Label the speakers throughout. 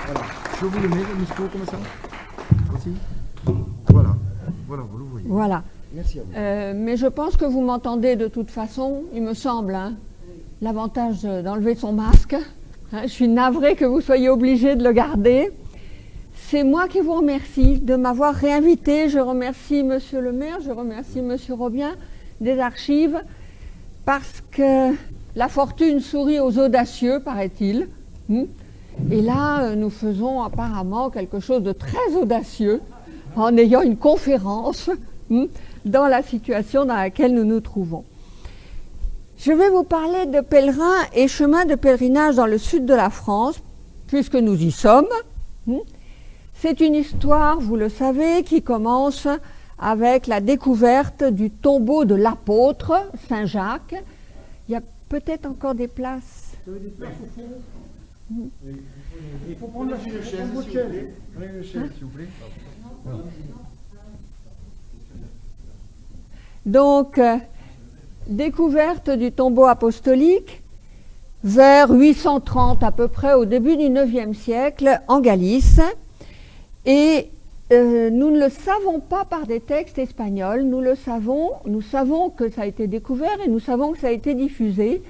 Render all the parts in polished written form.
Speaker 1: Voilà. Je vous le mets, le micro, comme ça. Aussi. Voilà. Voilà, vous le voyez.
Speaker 2: Voilà.
Speaker 1: Merci à vous.
Speaker 2: Mais je pense que vous m'entendez de toute façon, il me semble, hein, l'avantage d'enlever son masque. Hein, je suis navrée que vous soyez obligés de le garder. C'est moi qui vous remercie de m'avoir réinvité. Je remercie Monsieur le maire, je remercie Monsieur Robien des archives, parce que la fortune sourit aux audacieux, paraît-il. Et là, nous faisons apparemment quelque chose de très audacieux en ayant une conférence dans la situation dans laquelle nous nous trouvons. Je vais vous parler de pèlerins et chemins de pèlerinage dans le sud de la France, puisque nous y sommes. C'est une histoire, vous le savez, qui commence avec la découverte du tombeau de l'apôtre Saint Jacques. Il y a peut-être encore des places.
Speaker 1: Vous avez des places au fond? Oui. Il faut prendre la chaise, s'il vous plaît. Prenez une chaise, s'il vous plaît. Voilà.
Speaker 2: Donc, découverte du tombeau apostolique vers 830 à peu près, au début du IXe siècle, en Galice. Et nous ne le savons pas par des textes espagnols, nous savons que ça a été découvert et nous savons que ça a été diffusé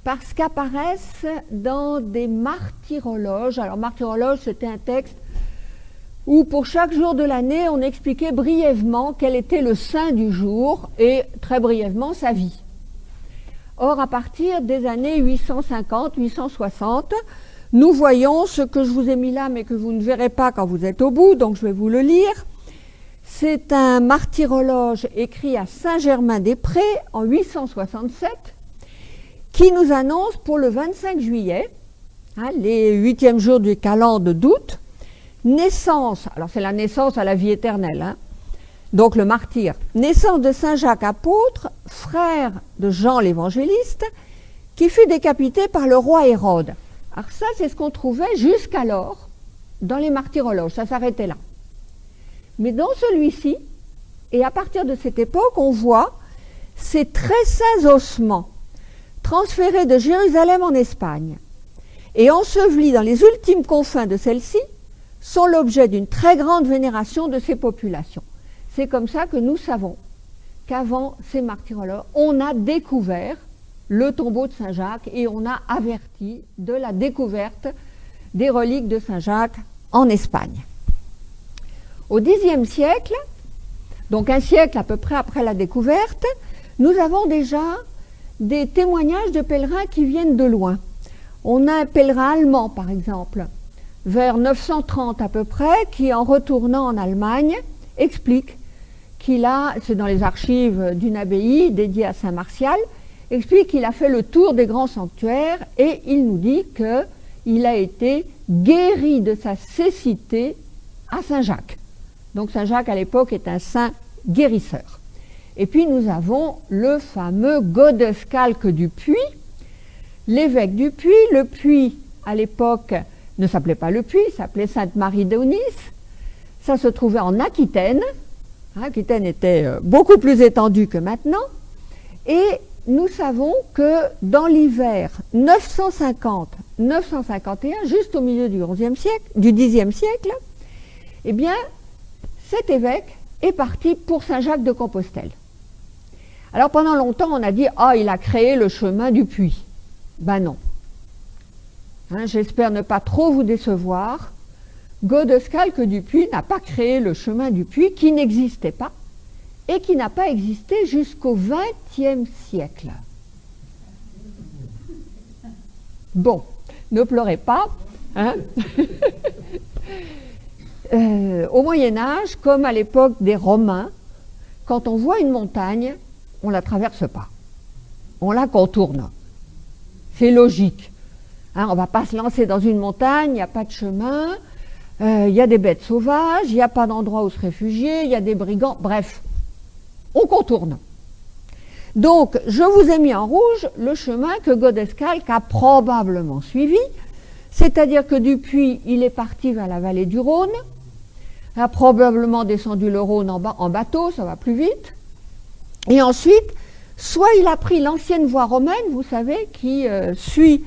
Speaker 2: parce qu'apparaissent dans des martyrologes. Alors, martyrologe, c'était un texte où pour chaque jour de l'année, on expliquait brièvement quel était le saint du jour et très brièvement sa vie. Or, à partir des années 850-860, nous voyons ce que je vous ai mis là, mais que vous ne verrez pas quand vous êtes au bout, donc je vais vous le lire. C'est un martyrologe écrit à Saint-Germain-des-Prés en 867, qui nous annonce pour le 25 juillet, les 8e jours du calende d'août, naissance, alors c'est la naissance à la vie éternelle, donc le martyr, naissance de Saint Jacques apôtre, frère de Jean l'évangéliste, qui fut décapité par le roi Hérode. Alors ça, c'est ce qu'on trouvait jusqu'alors dans les martyrologes, ça s'arrêtait là. Mais dans celui-ci, et à partir de cette époque, on voit ces très saints ossements transférés de Jérusalem en Espagne et ensevelis dans les ultimes confins de celle-ci, sont l'objet d'une très grande vénération de ces populations. C'est comme ça que nous savons qu'avant ces martyrologes, on a découvert le tombeau de Saint-Jacques et on a averti de la découverte des reliques de Saint-Jacques en Espagne. Au Xe siècle, donc un siècle à peu près après la découverte, nous avons déjà des témoignages de pèlerins qui viennent de loin. On a un pèlerin allemand, par exemple, vers 930 à peu près, qui en retournant en Allemagne, explique qu'il a, c'est dans les archives d'une abbaye dédiée à Saint Martial, explique qu'il a fait le tour des grands sanctuaires et il nous dit qu'il a été guéri de sa cécité à Saint-Jacques. Donc Saint-Jacques à l'époque est un saint guérisseur. Et puis nous avons le fameux Godescalque du Puy, l'évêque du Puy. Le Puy à l'époque ne s'appelait pas le Puy, s'appelait Sainte-Marie d'Aunis. Ça se trouvait en Aquitaine. Aquitaine était beaucoup plus étendue que maintenant. Et nous savons que dans l'hiver 950-951, juste au milieu du Xe siècle, eh bien, cet évêque est parti pour Saint-Jacques de Compostelle. Alors pendant longtemps, on a dit « Ah, il a créé le chemin du Puy ». Ben non. J'espère ne pas trop vous décevoir. Godescalque du Puy n'a pas créé le chemin du Puy, qui n'existait pas, et qui n'a pas existé jusqu'au XXe siècle. Bon, ne pleurez pas. Au Moyen-Âge, comme à l'époque des Romains, quand on voit une montagne, on ne la traverse pas. On la contourne. C'est logique. On ne va pas se lancer dans une montagne, il n'y a pas de chemin, il y a des bêtes sauvages, il n'y a pas d'endroit où se réfugier, il y a des brigands, bref. On contourne. Donc, je vous ai mis en rouge le chemin que Godescalque a probablement suivi, c'est-à-dire que du Puy, il est parti vers la vallée du Rhône, a probablement descendu le Rhône en bateau, ça va plus vite, et ensuite, soit il a pris l'ancienne voie romaine, vous savez, qui suit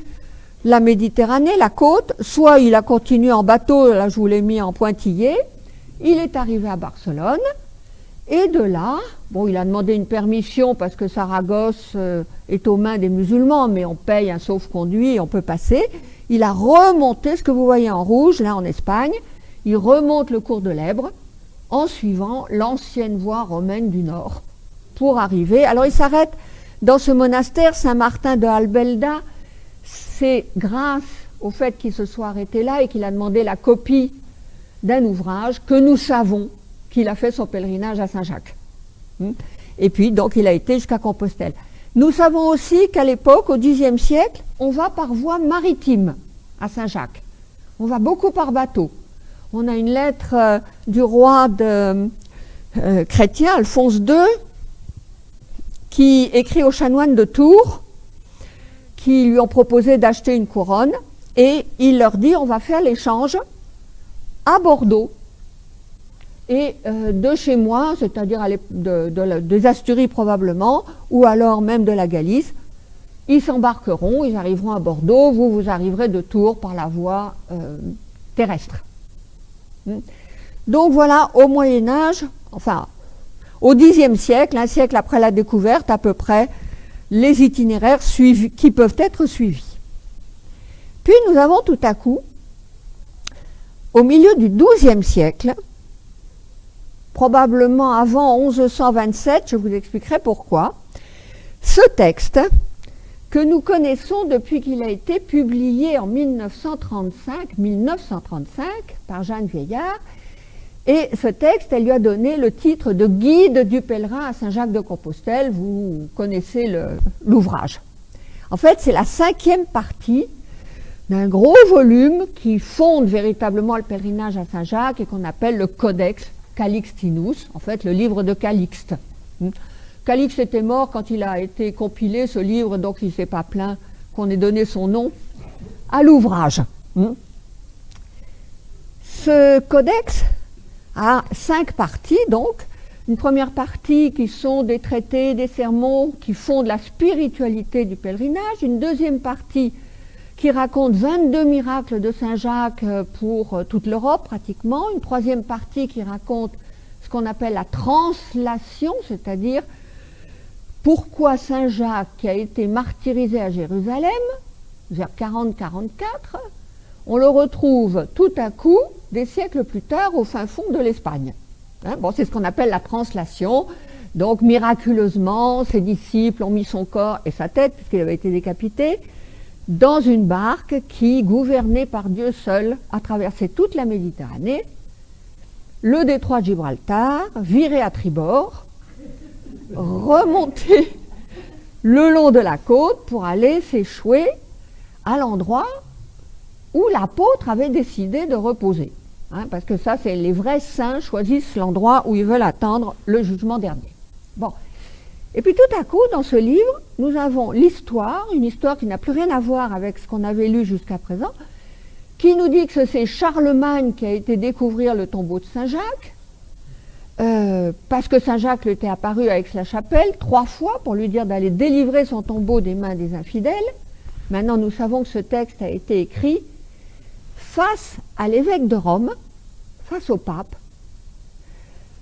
Speaker 2: la Méditerranée, la côte, soit il a continué en bateau, là je vous l'ai mis en pointillé, il est arrivé à Barcelone, et de là, bon, il a demandé une permission parce que Saragosse est aux mains des musulmans, mais on paye un sauf-conduit et on peut passer. Il a remonté, ce que vous voyez en rouge, là en Espagne, il remonte le cours de l'Èbre en suivant l'ancienne voie romaine du Nord pour arriver. Alors il s'arrête dans ce monastère Saint-Martin de Albelda. C'est grâce au fait qu'il se soit arrêté là et qu'il a demandé la copie d'un ouvrage que nous savons qu'il a fait son pèlerinage à Saint-Jacques. Et puis, donc, il a été jusqu'à Compostelle. Nous savons aussi qu'à l'époque, au Xe siècle, on va par voie maritime à Saint-Jacques. On va beaucoup par bateau. On a une lettre du roi chrétien, Alphonse II, qui écrit aux chanoines de Tours, qui lui ont proposé d'acheter une couronne, et il leur dit, on va faire l'échange à Bordeaux, et de chez moi, c'est-à-dire des Asturies probablement, ou alors même de la Galice, ils s'embarqueront, ils arriveront à Bordeaux, vous arriverez de Tours par la voie terrestre. Donc voilà, au Moyen-Âge, enfin, au Xe siècle, un siècle après la découverte, à peu près, les itinéraires qui peuvent être suivis. Puis nous avons tout à coup, au milieu du XIIe siècle, probablement avant 1127, je vous expliquerai pourquoi, ce texte que nous connaissons depuis qu'il a été publié en 1935 par Jeanne Vieillard, et ce texte, elle lui a donné le titre de Guide du pèlerin à Saint-Jacques-de-Compostelle. Vous connaissez l'ouvrage. En fait, c'est la 5e partie d'un gros volume qui fonde véritablement le pèlerinage à Saint-Jacques et qu'on appelle le Codex Calixtinus, en fait le livre de Calixte. Calixte était mort quand il a été compilé, ce livre, donc il ne s'est pas plaint qu'on ait donné son nom à l'ouvrage. Ce codex a 5 parties, donc. Une première partie qui sont des traités, des sermons qui fondent la spiritualité du pèlerinage. Une deuxième partie qui raconte 22 miracles de Saint-Jacques pour toute l'Europe pratiquement. Une troisième partie qui raconte ce qu'on appelle la translation, c'est-à-dire pourquoi Saint-Jacques, qui a été martyrisé à Jérusalem, vers 40-44, on le retrouve tout à coup, des siècles plus tard, au fin fond de l'Espagne. Bon, c'est ce qu'on appelle la translation. Donc, miraculeusement, ses disciples ont mis son corps et sa tête, puisqu'il avait été décapité, dans une barque qui, gouvernée par Dieu seul, a traversé toute la Méditerranée, le détroit de Gibraltar, viré à tribord, remonté le long de la côte pour aller s'échouer à l'endroit où l'apôtre avait décidé de reposer. Parce que ça, c'est les vrais saints choisissent l'endroit où ils veulent attendre le jugement dernier. Bon. Et puis tout à coup, dans ce livre, nous avons l'histoire, une histoire qui n'a plus rien à voir avec ce qu'on avait lu jusqu'à présent, qui nous dit que c'est Charlemagne qui a été découvrir le tombeau de Saint-Jacques, parce que Saint-Jacques lui était apparu à Aix-la-Chapelle 3 fois pour lui dire d'aller délivrer son tombeau des mains des infidèles. Maintenant, nous savons que ce texte a été écrit face à l'évêque de Rome, face au pape,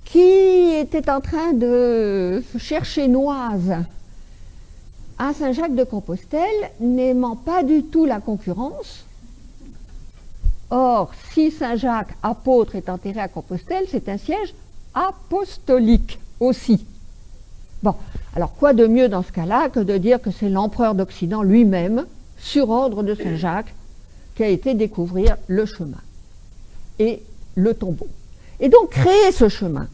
Speaker 2: qui était en train de chercher noise à Saint-Jacques-de-Compostelle, n'aimant pas du tout la concurrence. Or, si Saint-Jacques, apôtre, est enterré à Compostelle, c'est un siège apostolique aussi. Bon, alors quoi de mieux dans ce cas-là que de dire que c'est l'empereur d'Occident lui-même, sur ordre de Saint-Jacques, qui a été découvrir le chemin et le tombeau. Et donc créer ce chemin.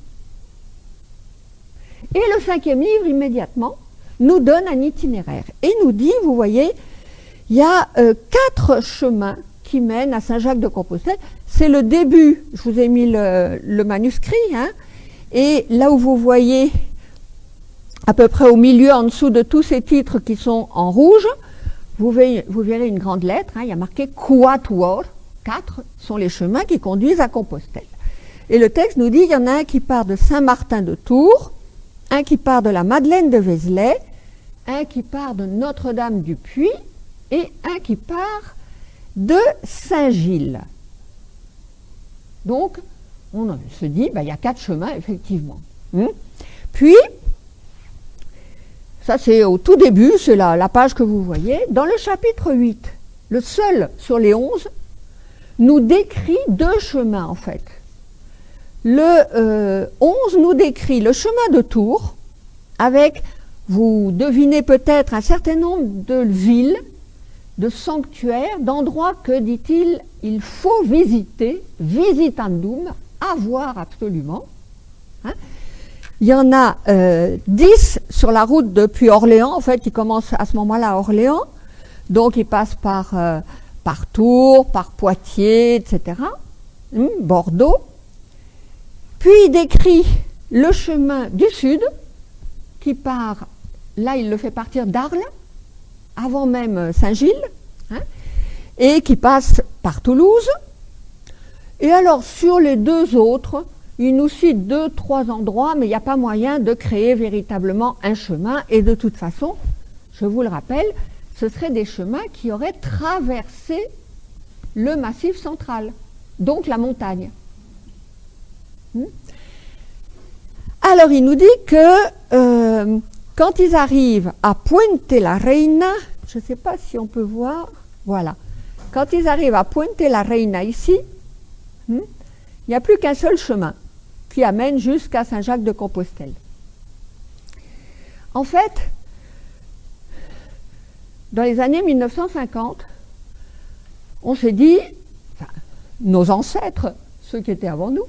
Speaker 2: Et le 5e livre, immédiatement, nous donne un itinéraire et nous dit, vous voyez, il y a 4 chemins qui mènent à Saint-Jacques-de-Compostelle. C'est le début, je vous ai mis le manuscrit, et là où vous voyez, à peu près au milieu, en dessous de tous ces titres qui sont en rouge, vous verrez une grande lettre, il y a marqué Quatuor, 4 sont les chemins qui conduisent à Compostelle. Et le texte nous dit, il y en a un qui part de Saint-Martin de Tours, un qui part de la Madeleine de Vézelay, un qui part de Notre-Dame du Puy, et un qui part de Saint-Gilles. Donc, on se dit, il y a 4 chemins, effectivement. Puis, ça c'est au tout début, c'est la page que vous voyez. Dans le chapitre 8, le seul sur les 11, nous décrit 2 chemins, en fait. Le 11 nous décrit le chemin de Tours, avec, vous devinez peut-être, un certain nombre de villes, de sanctuaires, d'endroits que, dit-il, il faut visiter, visitandum, à voir absolument. Il y en a 10 sur la route depuis Orléans, en fait, qui commencent à ce moment-là à Orléans, donc ils passent par Tours, par Poitiers, etc., Bordeaux. Puis il décrit le chemin du sud, qui part, là il le fait partir d'Arles, avant même Saint-Gilles, et qui passe par Toulouse. Et alors sur les 2 autres, il nous cite 2-3 endroits, mais il n'y a pas moyen de créer véritablement un chemin. Et de toute façon, je vous le rappelle, ce seraient des chemins qui auraient traversé le Massif central, donc la montagne. Alors il nous dit que quand ils arrivent à Puente la Reina, je ne sais pas si on peut voir, voilà, quand ils arrivent à Puente la Reina ici, il n'y a plus qu'un seul chemin qui amène jusqu'à Saint-Jacques-de-Compostelle. En fait, dans les années 1950, on s'est dit, enfin, nos ancêtres, ceux qui étaient avant nous,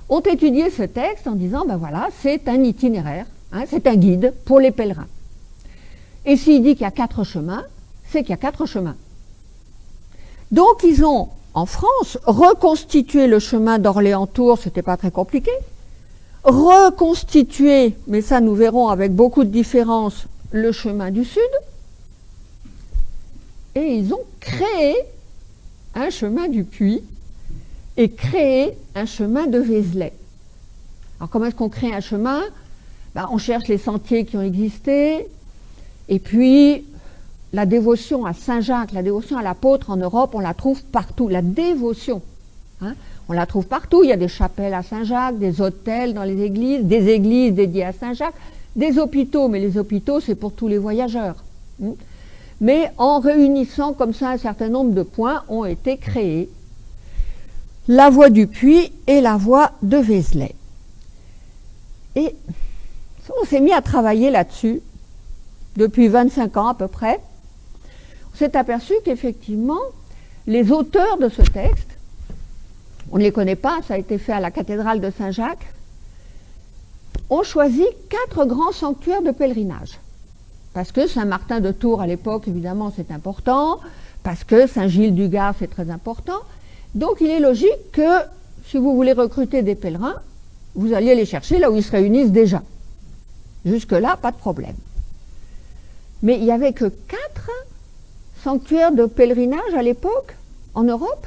Speaker 2: ont étudié ce texte en disant, voilà, c'est un itinéraire, c'est un guide pour les pèlerins. Et s'il dit qu'il y a 4 chemins, c'est qu'il y a 4 chemins. Donc ils ont, en France, reconstitué le chemin d'Orléans-Tours, c'était pas très compliqué, reconstitué, mais ça nous verrons avec beaucoup de différences, le chemin du Sud, et ils ont créé un chemin du Puy et créé un chemin de Vézelay. Alors comment est-ce qu'on crée un chemin? On cherche les sentiers qui ont existé, et puis la dévotion à Saint-Jacques, la dévotion à l'apôtre en Europe, on la trouve partout. La dévotion, on la trouve partout. Il y a des chapelles à Saint-Jacques, des hôtels dans les églises, des églises dédiées à Saint-Jacques, des hôpitaux, mais les hôpitaux, c'est pour tous les voyageurs. Mais en réunissant comme ça un certain nombre de points, ont été créés la voie du Puy et la voie de Vézelay. Et on s'est mis à travailler là-dessus depuis 25 ans à peu près. On s'est aperçu qu'effectivement, les auteurs de ce texte, on ne les connaît pas, ça a été fait à la cathédrale de Saint-Jacques, ont choisi 4 grands sanctuaires de pèlerinage. Parce que Saint-Martin de Tours, à l'époque, évidemment, c'est important, parce que Saint-Gilles-du-Gard, c'est très important. Donc, il est logique que, si vous voulez recruter des pèlerins, vous alliez les chercher là où ils se réunissent déjà. Jusque-là, pas de problème. Mais il n'y avait que 4 sanctuaires de pèlerinage à l'époque, en Europe.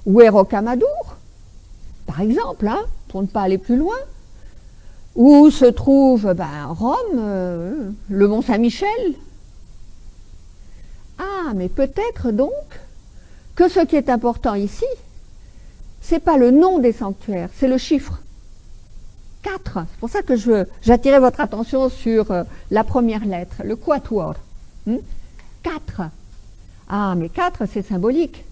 Speaker 2: Où est Rocamadour, par exemple, pour ne pas aller plus loin. Où se trouve Rome, le Mont Saint-Michel. Ah, mais peut-être donc que ce qui est important ici, c'est pas le nom des sanctuaires, c'est le chiffre. 4. C'est pour ça que j'attirais votre attention sur la première lettre, le quatuor. 4. Ah, mais 4, c'est symbolique.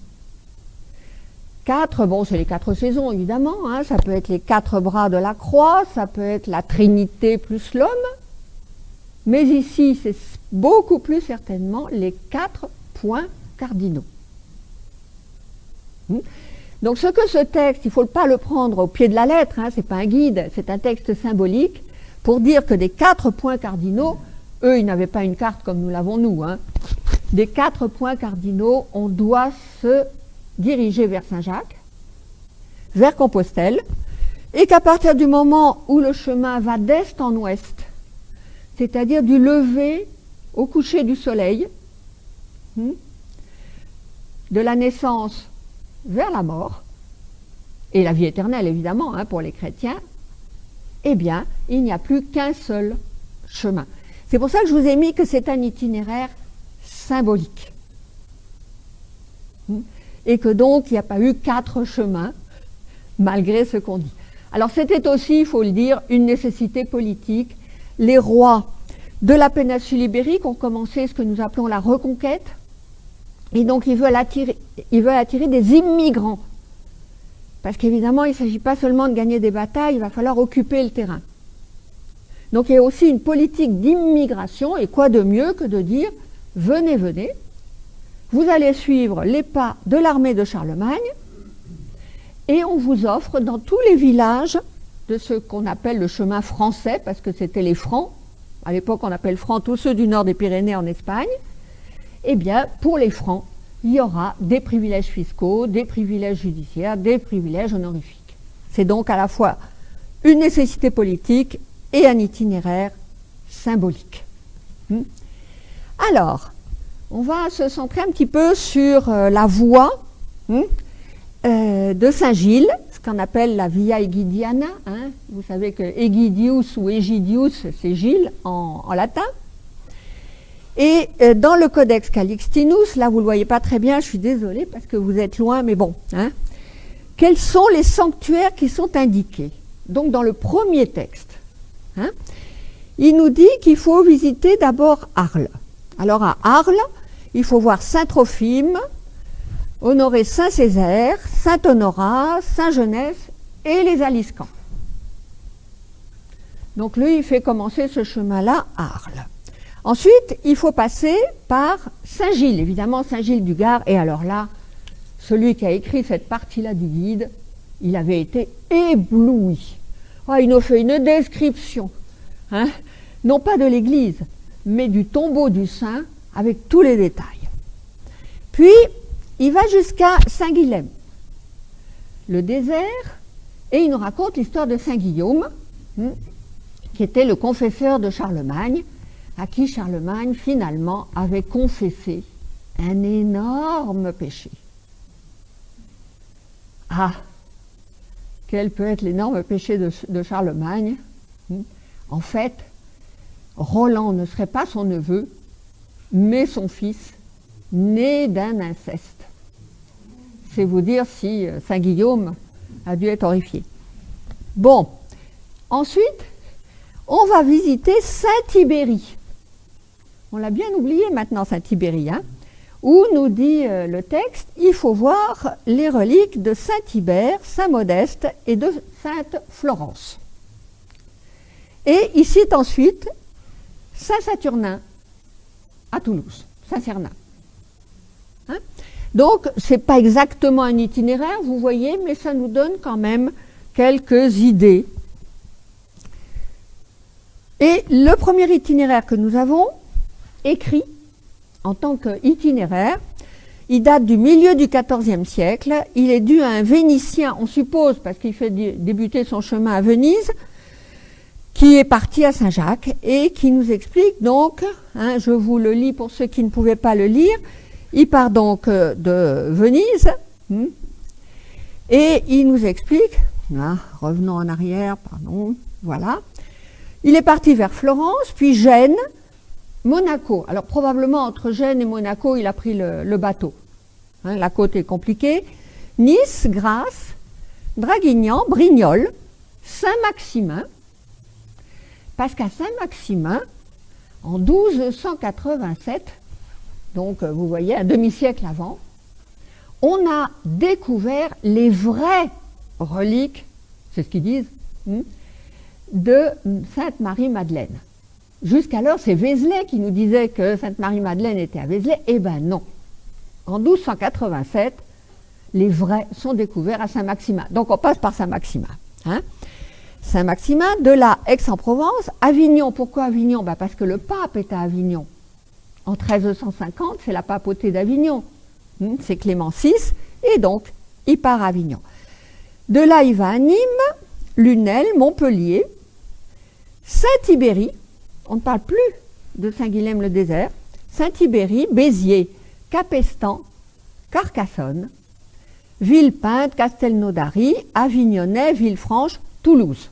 Speaker 2: 4, c'est les 4 saisons, évidemment. Ça peut être les 4 bras de la croix, ça peut être la Trinité plus l'homme. Mais ici, c'est beaucoup plus certainement les 4 points cardinaux. Donc ce que ce texte, il ne faut pas le prendre au pied de la lettre, ce n'est pas un guide, c'est un texte symbolique pour dire que des 4 points cardinaux, eux, ils n'avaient pas une carte comme nous l'avons nous. Des 4 points cardinaux, on doit se diriger vers Saint-Jacques, vers Compostelle, et qu'à partir du moment où le chemin va d'est en ouest, c'est-à-dire du lever au coucher du soleil, de la naissance vers la mort, et la vie éternelle évidemment pour les chrétiens, eh bien, il n'y a plus qu'un seul chemin. C'est pour ça que je vous ai mis que c'est un itinéraire symbolique. Et que donc il n'y a pas eu 4 chemins, malgré ce qu'on dit. Alors c'était aussi, il faut le dire, une nécessité politique. Les rois de la péninsule ibérique ont commencé ce que nous appelons la reconquête, et donc ils veulent attirer des immigrants. Parce qu'évidemment, il ne s'agit pas seulement de gagner des batailles, il va falloir occuper le terrain. Donc il y a aussi une politique d'immigration, et quoi de mieux que de dire « venez, venez, vous allez suivre les pas de l'armée de Charlemagne, et on vous offre dans tous les villages de ce qu'on appelle le chemin français, parce que c'était les Francs, à l'époque on appelle Francs tous ceux du nord des Pyrénées en Espagne, eh bien pour les Francs, il y aura des privilèges fiscaux, des privilèges judiciaires, des privilèges honorifiques. C'est donc à la fois une nécessité politique et un itinéraire symbolique. Alors, on va se centrer un petit peu sur la voie de Saint-Gilles, ce qu'on appelle la Via Egidiana. Vous savez que Egidius ou Egidius, c'est Gilles en latin. Et dans le Codex Calixtinus, là vous ne le voyez pas très bien, je suis désolée parce que vous êtes loin, mais bon. Quels sont les sanctuaires qui sont indiqués? Donc dans le premier texte, il nous dit qu'il faut visiter d'abord Arles. Alors à Arles, il faut voir Saint-Trophime, honorer Saint-Césaire, Saint-Honorat, Saint-Genès et les Aliscamps. Donc lui, il fait commencer ce chemin-là à Arles. Ensuite, il faut passer par Saint-Gilles, évidemment Saint-Gilles du Gard, et alors là, celui qui a écrit cette partie-là du guide, il avait été ébloui. Il nous fait une description, non pas de l'église, mais du tombeau du saint, avec tous les détails. Puis, il va jusqu'à Saint-Guilhem, le désert, et il nous raconte l'histoire de Saint-Guillaume, qui était le confesseur de Charlemagne, à qui Charlemagne, finalement, avait confessé un énorme péché. Ah, quel peut être l'énorme péché de Charlemagne? En fait, Roland ne serait pas son neveu, mais son fils, né d'un inceste. C'est vous dire si Saint-Guillaume a dû être horrifié. Bon, ensuite, on va visiter Saint-Tibérie. On l'a bien oublié maintenant, Saint-Tibérie, où nous dit le texte, il faut voir les reliques de Saint-Tibère, Saint-Modeste et de Sainte-Florence. Et il cite ensuite Saint-Saturnin à Toulouse, Saint-Cernin. Donc, ce n'est pas exactement un itinéraire, vous voyez, mais ça nous donne quand même quelques idées. Et le premier itinéraire que nous avons, écrit en tant qu'itinéraire, il date du milieu du XIVe siècle, il est dû à un Vénitien, on suppose, parce qu'il fait débuter son chemin à Venise, qui est parti à Saint-Jacques et qui nous explique donc, je vous le lis pour ceux qui ne pouvaient pas le lire, il part donc de Venise et il nous explique, revenons en arrière, pardon, voilà, il est parti vers Florence, puis Gênes, Monaco. Alors probablement entre Gênes et Monaco, il a pris le bateau. La côte est compliquée. Nice, Grasse, Draguignan, Brignoles, Saint-Maximin, parce qu'à Saint-Maximin, en 1287, donc vous voyez un demi-siècle avant, on a découvert les vraies reliques, c'est ce qu'ils disent, de Sainte-Marie-Madeleine. Jusqu'alors, c'est Vézelay qui nous disait que Sainte-Marie-Madeleine était à Vézelay. Eh bien non. En 1287, les vrais sont découverts à Saint-Maximin. Donc on passe par Saint-Maximin. Saint-Maximin, de là, Aix-en-Provence, Avignon. Pourquoi Avignon? Parce que le pape est à Avignon. En 1350, c'est la papauté d'Avignon. C'est Clément VI, et donc, il part à Avignon. De là, il va à Nîmes, Lunel, Montpellier, Saint-Tibérie, on ne parle plus de Saint-Guilhem-le-Désert, Saint-Tibérie, Béziers, Capestan, Carcassonne, Villepinte, Castelnaudary, Avignonnet, Villefranche, Toulouse.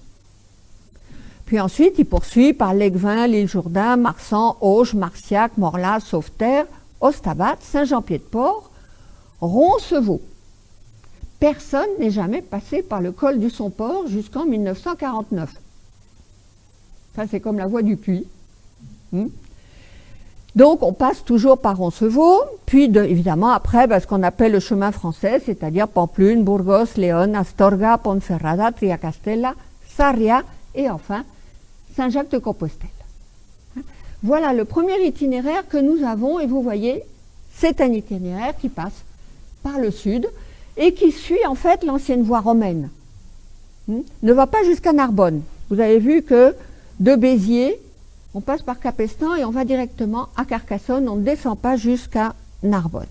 Speaker 2: Puis ensuite, il poursuit par Lequevin, l'île Jourdain, Marsan, Auge, Marciac, Morlas, Sauveterre, Ostabat, Saint-Jean-Pied-de-Port, Roncevaux. Personne n'est jamais passé par le col du Somport jusqu'en 1949. Ça, c'est comme la voie du Puy. Donc, on passe toujours par Roncevaux, puis évidemment après, ce qu'on appelle le chemin français, c'est-à-dire Pamplune, Burgos, Léon, Astorga, Ponferrada, Triacastella, Sarria et enfin Saint-Jacques-de-Compostelle. Voilà le premier itinéraire que nous avons, et vous voyez, c'est un itinéraire qui passe par le sud et qui suit en fait l'ancienne voie romaine. Ne va pas jusqu'à Narbonne. Vous avez vu que de Béziers, on passe par Capestan et on va directement à Carcassonne, on ne descend pas jusqu'à Narbonne.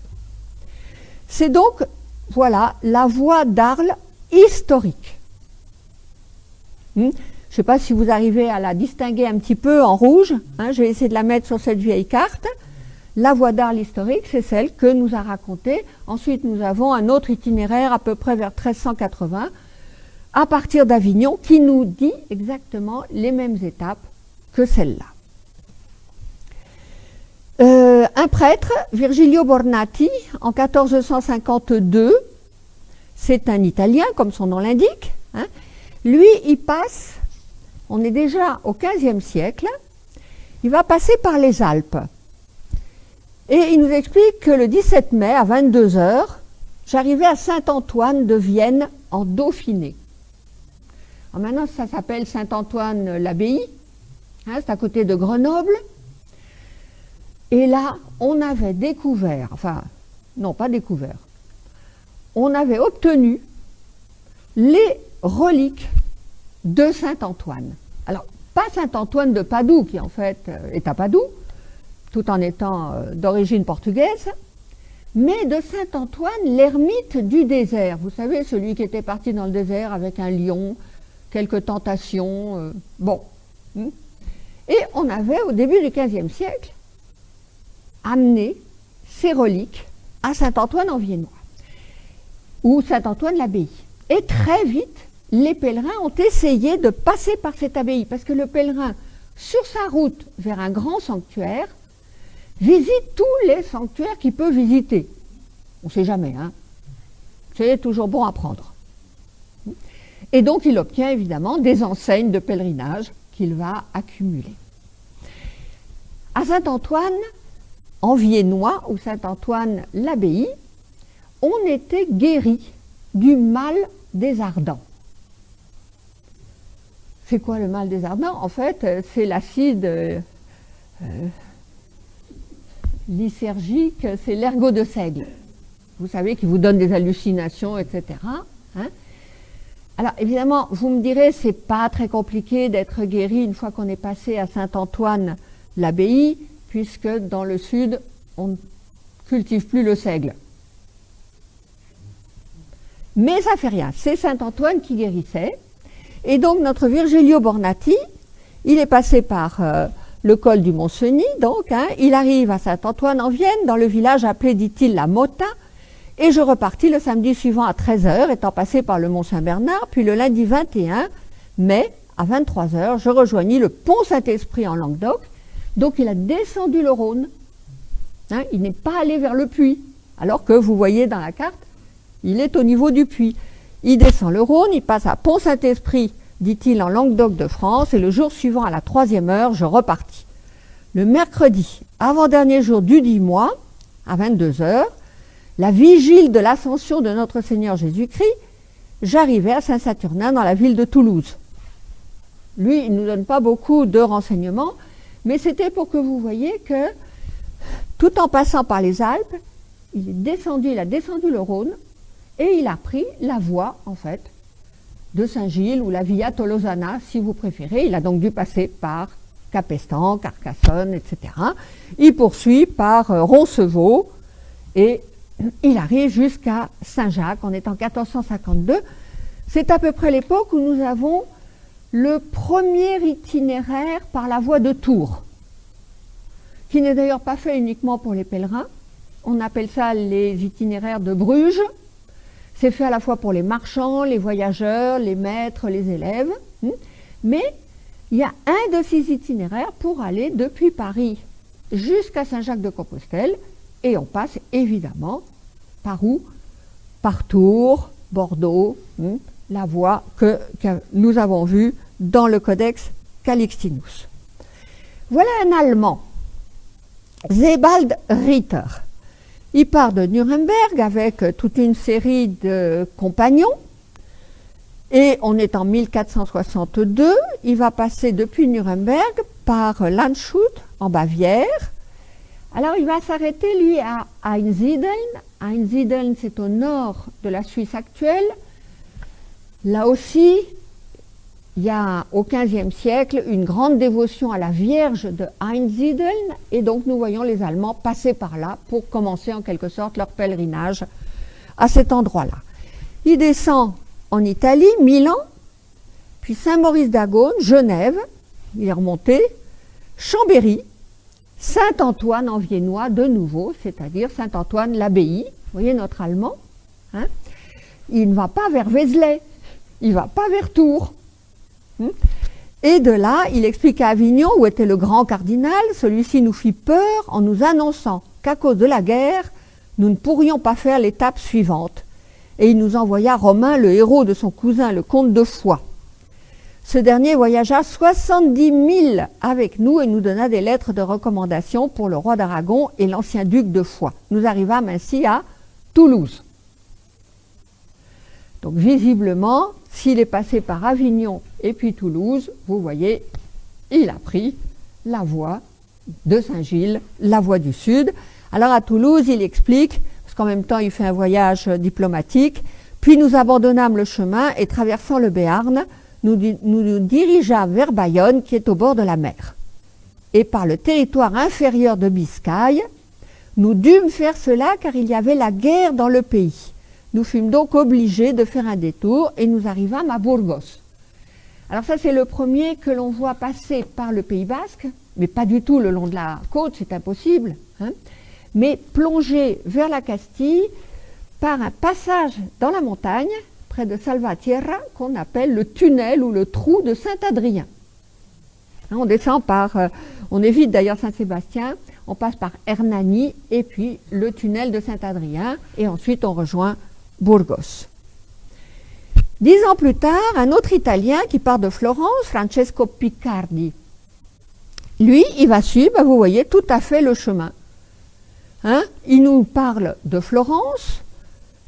Speaker 2: C'est donc, voilà, la voie d'Arles historique. Je ne sais pas si vous arrivez à la distinguer un petit peu en rouge, je vais essayer de la mettre sur cette vieille carte. La voie d'Arles historique, c'est celle que nous a racontée. Ensuite, nous avons un autre itinéraire à peu près vers 1380, à partir d'Avignon, qui nous dit exactement les mêmes étapes que celle-là. Un prêtre, Virgilio Bornati, en 1452, c'est un Italien, comme son nom l'indique. Lui, il passe, on est déjà au XVe siècle, il va passer par les Alpes. Et il nous explique que le 17 mai, à 22 h, j'arrivais à Saint-Antoine de Vienne, en Dauphiné. Alors maintenant, ça s'appelle Saint-Antoine-l'Abbaye, c'est à côté de Grenoble. Et là, on avait découvert, enfin, non, pas découvert, on avait obtenu les reliques de Saint-Antoine. Alors, pas Saint-Antoine de Padoue, qui en fait est à Padoue, tout en étant d'origine portugaise, mais de Saint-Antoine, l'ermite du désert. Vous savez, celui qui était parti dans le désert avec un lion, quelques tentations, bon. Et on avait, au début du XVe siècle, amené ces reliques à Saint-Antoine-en-Viennois, ou Saint-Antoine-l'Abbaye. Et très vite, les pèlerins ont essayé de passer par cette abbaye, parce que le pèlerin, sur sa route vers un grand sanctuaire, visite tous les sanctuaires qu'il peut visiter. On ne sait jamais, c'est toujours bon à prendre. Et donc, il obtient évidemment des enseignes de pèlerinage qu'il va accumuler. À Saint-Antoine, en Viennois, ou Saint-Antoine-l'Abbaye, on était guéri du mal des ardents. C'est quoi le mal des ardents? En fait, c'est l'acide lysergique, c'est l'ergot de seigle. Vous savez, qui vous donne des hallucinations, etc. Alors, évidemment, vous me direz, c'est pas très compliqué d'être guéri une fois qu'on est passé à Saint-Antoine-l'Abbaye, puisque dans le sud, on ne cultive plus le seigle. Mais ça ne fait rien, c'est Saint-Antoine qui guérissait. Et donc, notre Virgilio Bornati, il est passé par le col du Mont-Cenis, donc, il arrive à Saint-Antoine-en-Vienne, dans le village appelé, dit-il, la Motta, et je repartis le samedi suivant à 13 h, étant passé par le Mont-Saint-Bernard, puis le lundi 21 mai, à 23 h, je rejoignis le pont Saint-Esprit en Languedoc. Donc il a descendu le Rhône, il n'est pas allé vers le Puy, alors que vous voyez dans la carte, il est au niveau du Puy. Il descend le Rhône, il passe à Pont-Saint-Esprit, dit-il, en Languedoc de France, et le jour suivant, à la 3e heure, je repartis. Le mercredi, avant-dernier jour du 10 mois, à 22 h, la vigile de l'ascension de notre Seigneur Jésus-Christ, j'arrivais à Saint-Saturnin, dans la ville de Toulouse. Lui, il ne nous donne pas beaucoup de renseignements, mais c'était pour que vous voyez que, tout en passant par les Alpes, il a descendu le Rhône, et il a pris la voie, en fait, de Saint-Gilles, ou la Via Tolosana, si vous préférez. Il a donc dû passer par Capestan, Carcassonne, etc. Il poursuit par Roncevaux, et il arrive jusqu'à Saint-Jacques, on est en 1452. C'est à peu près l'époque où nous avons le premier itinéraire par la voie de Tours, qui n'est d'ailleurs pas fait uniquement pour les pèlerins. On appelle ça les itinéraires de Bruges. C'est fait à la fois pour les marchands, les voyageurs, les maîtres, les élèves. Mais il y a un de ces itinéraires pour aller depuis Paris jusqu'à Saint-Jacques-de-Compostelle, Et on passe évidemment par où? Par Tours, Bordeaux, la voie que nous avons vue dans le Codex Calixtinus. Voilà un Allemand, Sebald Ritter. Il part de Nuremberg avec toute une série de compagnons et on est en 1462. Il va passer depuis Nuremberg par Landshut en Bavière. Alors il va s'arrêter lui à Einsiedeln. Einsiedeln, c'est au nord de la Suisse actuelle. Là aussi, il y a au XVe siècle une grande dévotion à la Vierge de Einsiedeln et donc nous voyons les Allemands passer par là pour commencer en quelque sorte leur pèlerinage à cet endroit-là. Il descend en Italie, Milan, puis Saint-Maurice d'Agone, Genève, il est remonté, Chambéry, Saint-Antoine en viennois de nouveau, c'est-à-dire Saint-Antoine l'abbaye, vous voyez notre Allemand, hein, il ne va pas vers Vézelay, il ne va pas vers Tours. Et de là, il explique à Avignon, où était le grand cardinal, celui-ci nous fit peur en nous annonçant qu'à cause de la guerre, nous ne pourrions pas faire l'étape suivante. Et il nous envoya Romain, le héros de son cousin, le comte de Foix. Ce dernier voyagea 70 000 avec nous et nous donna des lettres de recommandation pour le roi d'Aragon et l'ancien duc de Foix. Nous arrivâmes ainsi à Toulouse. Donc visiblement, s'il est passé par Avignon et puis Toulouse, vous voyez, il a pris la voie de Saint-Gilles, la voie du Sud. Alors à Toulouse, il explique, parce qu'en même temps il fait un voyage diplomatique, puis nous abandonnâmes le chemin et traversant le Béarn, nous nous dirigeâmes vers Bayonne qui est au bord de la mer. Et par le territoire inférieur de Biscaye, nous dûmes faire cela car il y avait la guerre dans le pays. Nous fûmes donc obligés de faire un détour et nous arrivâmes à Burgos. Alors ça c'est le premier que l'on voit passer par le Pays Basque, mais pas du tout le long de la côte, c'est impossible, hein, mais plonger vers la Castille par un passage dans la montagne, près de Salvatierra, qu'on appelle le tunnel ou le trou de Saint-Adrien. Hein, on descend on évite d'ailleurs Saint-Sébastien, on passe par Hernani et puis le tunnel de Saint-Adrien et ensuite on rejoint Burgos. 10 ans plus tard, un autre Italien qui part de Florence, Francesco Picardi, lui, il va suivre, vous voyez, tout à fait le chemin. Hein? Il nous parle de Florence,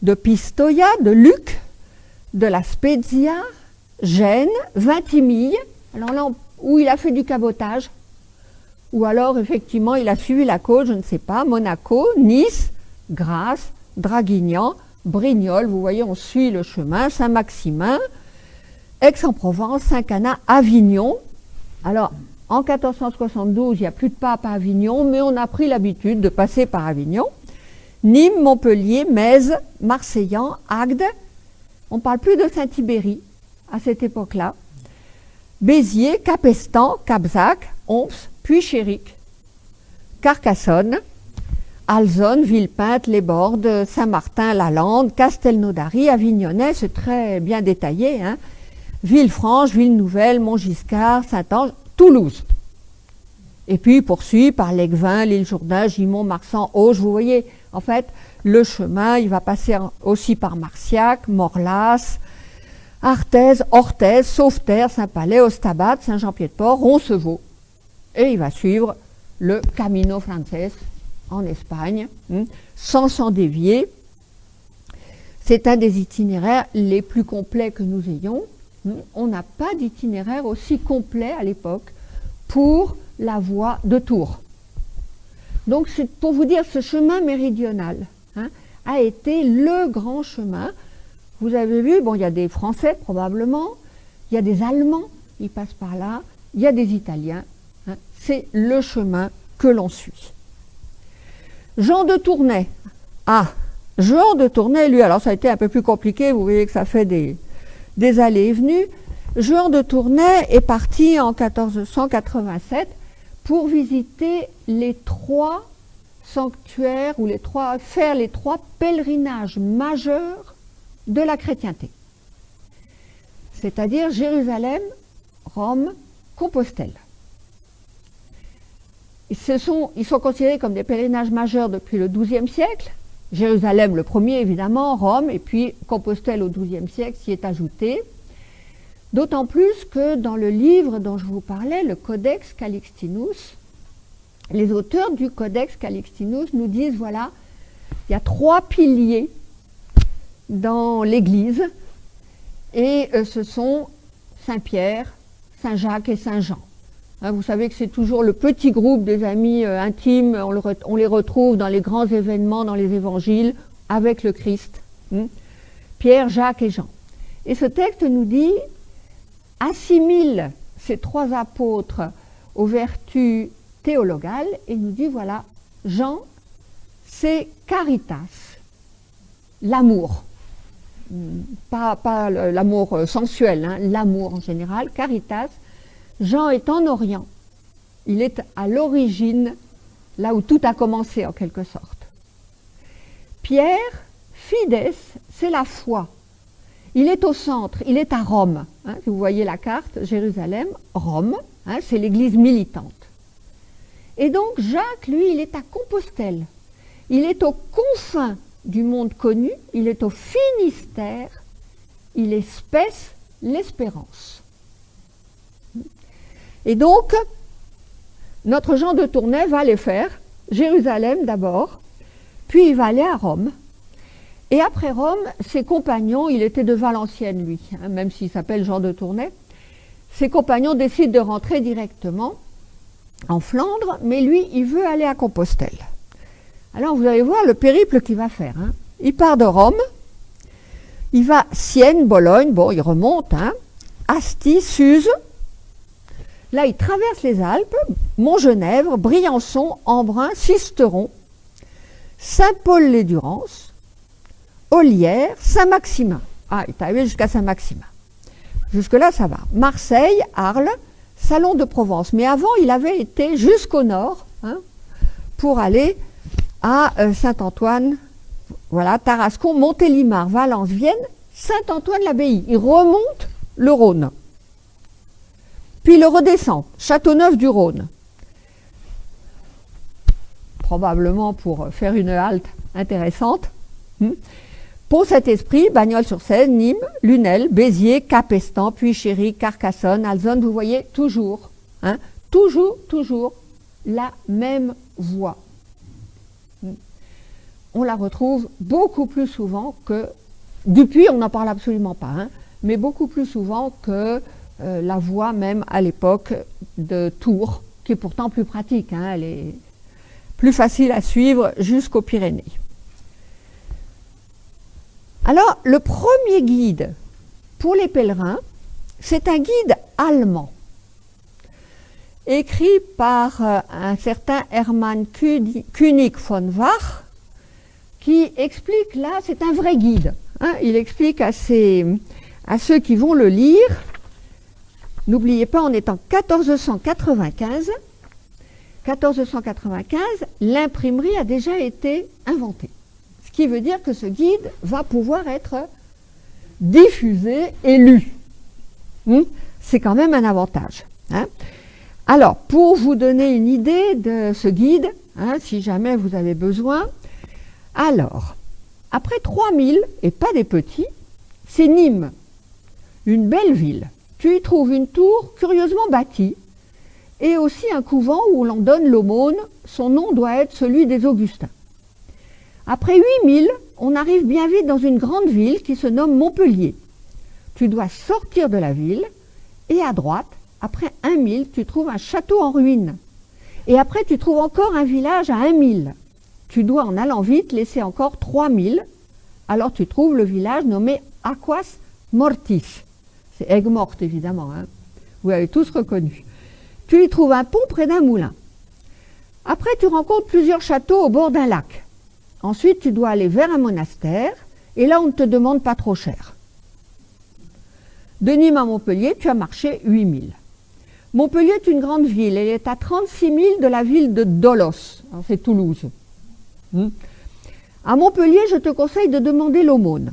Speaker 2: de Pistoia, de Lucques, de la Spezia, Gênes, Vintimille, alors là où il a fait du cabotage, ou alors effectivement il a suivi la côte, je ne sais pas, Monaco, Nice, Grasse, Draguignan, Brignoles, vous voyez on suit le chemin, Saint-Maximin, Aix-en-Provence, Saint-Cana, Avignon. Alors en 1472 il n'y a plus de pape à Avignon, mais on a pris l'habitude de passer par Avignon. Nîmes, Montpellier, Metz, Marseillan, Agde, on ne parle plus de Saint-Tibéry à cette époque-là, Béziers, Capestan, Cabzac, Omps, puis Chéric, Carcassonne, Alzone, Villepinte, Les Bordes, Saint-Martin, Lalande, Castelnaudary, Avignonnais, c'est très bien détaillé, hein, Villefranche, Ville-Nouvelle, Montgiscard, Saint-Ange, Toulouse. Et puis il poursuit par l'Aiguevin, l'île Jourdain, Gimont, Marsan, Auge, vous voyez, en fait, le chemin, il va passer aussi par Marciac, Morlas, Arthez, Orthez, Sauveterre, Saint-Palais, Ostabat, Saint-Jean-Pied-de-Port, Roncevaux. Et il va suivre le Camino Frances en Espagne, sans s'en dévier. C'est un des itinéraires les plus complets que nous ayons. On n'a pas d'itinéraire aussi complet à l'époque pour la voie de Tours. Donc c'est pour vous dire, ce chemin méridional a été le grand chemin. Vous avez vu, bon, il y a des Français probablement, il y a des Allemands, ils passent par là, il y a des Italiens. C'est le chemin que l'on suit. Jean de Tournai. Ah, Jean de Tournai, lui, alors ça a été un peu plus compliqué, vous voyez que ça fait des allées et venues. Jean de Tournai est parti en 1487 pour visiter les 3 sanctuaires, ou faire les 3 pèlerinages majeurs de la chrétienté. C'est-à-dire Jérusalem, Rome, Compostelle. ils sont considérés comme des pèlerinages majeurs depuis le XIIe siècle. Jérusalem le premier évidemment, Rome, et puis Compostelle au XIIe siècle s'y est ajouté. D'autant plus que dans le livre dont je vous parlais, le Codex Calixtinus, les auteurs du Codex Calixtinus nous disent, voilà, il y a 3 piliers dans l'Église, et ce sont Saint-Pierre, Saint-Jacques et Saint-Jean. Hein, vous savez que c'est toujours le petit groupe des amis intimes, on les retrouve dans les grands événements, dans les évangiles, avec le Christ. Pierre, Jacques et Jean. Et ce texte nous dit, assimile ces 3 apôtres aux vertus théologales, et nous dit, voilà, Jean, c'est caritas, l'amour. Pas l'amour sensuel, hein, l'amour en général, caritas. Jean est en Orient. Il est à l'origine, là où tout a commencé en quelque sorte. Pierre, fides, c'est la foi. Il est au centre, il est à Rome. Hein, vous voyez la carte, Jérusalem, Rome, hein, c'est l'église militante. Et donc Jacques, lui, il est à Compostelle. Il est aux confins du monde connu, il est au Finistère, il espèce l'espérance. Et donc, notre Jean de Tournai va aller faire Jérusalem d'abord, puis il va aller à Rome. Et après Rome, ses compagnons, il était de Valenciennes lui, hein, même s'il s'appelle Jean de Tournai, ses compagnons décident de rentrer directement en Flandre, mais lui, il veut aller à Compostelle. Alors vous allez voir le périple qu'il va faire. Hein. Il part de Rome, il va Sienne, Bologne, bon, il remonte, hein, Asti, Suse. Là, il traverse les Alpes, Montgenèvre, Briançon, Embrun, Sisteron, Saint-Paul-les-Durances, Ollières, Saint-Maximin. Ah, il est arrivé jusqu'à Saint-Maximin. Jusque-là, ça va. Marseille, Arles, Salon de Provence. Mais avant, il avait été jusqu'au nord, hein, pour aller à Saint-Antoine, voilà, Tarascon, Montélimar, Valence, Vienne, Saint-Antoine-l'Abbaye. Il remonte le Rhône. Puis il redescend, Châteauneuf-du-Rhône. Probablement pour faire une halte intéressante. Pont-Saint-Esprit, Bagnols-sur-Seine, Nîmes, Lunel, Béziers, Capestan, Puy-Chéry, Carcassonne, Alzone, vous voyez, toujours, hein, toujours la même voie. On la retrouve beaucoup plus souvent que, depuis on n'en parle absolument pas, hein, mais beaucoup plus souvent que la voie même à l'époque de Tours, qui est pourtant plus pratique, hein, elle est plus facile à suivre jusqu'aux Pyrénées. Alors, le premier guide pour les pèlerins, c'est un guide allemand, écrit par un certain Hermann König von Wach, qui explique là, c'est un vrai guide. Hein, il explique à ceux qui vont le lire, n'oubliez pas, on est en 1495. 1495, l'imprimerie a déjà été inventée. Ce qui veut dire que ce guide va pouvoir être diffusé et lu. C'est quand même un avantage. Hein. Alors, pour vous donner une idée de ce guide, hein, si jamais vous avez besoin, alors, après 3000, et pas des petits, c'est Nîmes, une belle ville. Tu y trouves une tour curieusement bâtie, et aussi un couvent où l'on donne l'aumône. Son nom doit être celui des Augustins. Après 8000, on arrive bien vite dans une grande ville qui se nomme Montpellier. Tu dois sortir de la ville, et à droite, après 1000, tu trouves un château en ruine. Et après, tu trouves encore un village à 1000. Tu dois, en allant vite, laisser encore 3000. Alors tu trouves le village nommé Aquas Mortis. C'est Aigues-Mortes, évidemment. Hein. Vous avez tous reconnu. Tu y trouves un pont près d'un moulin. Après, tu rencontres plusieurs châteaux au bord d'un lac. Ensuite, tu dois aller vers un monastère, et là, on ne te demande pas trop cher. De Nîmes à Montpellier, tu as marché 8000. Montpellier est une grande ville, elle est à 36 000 de la ville de Dolos, c'est Toulouse. À Montpellier, je te conseille de demander l'aumône.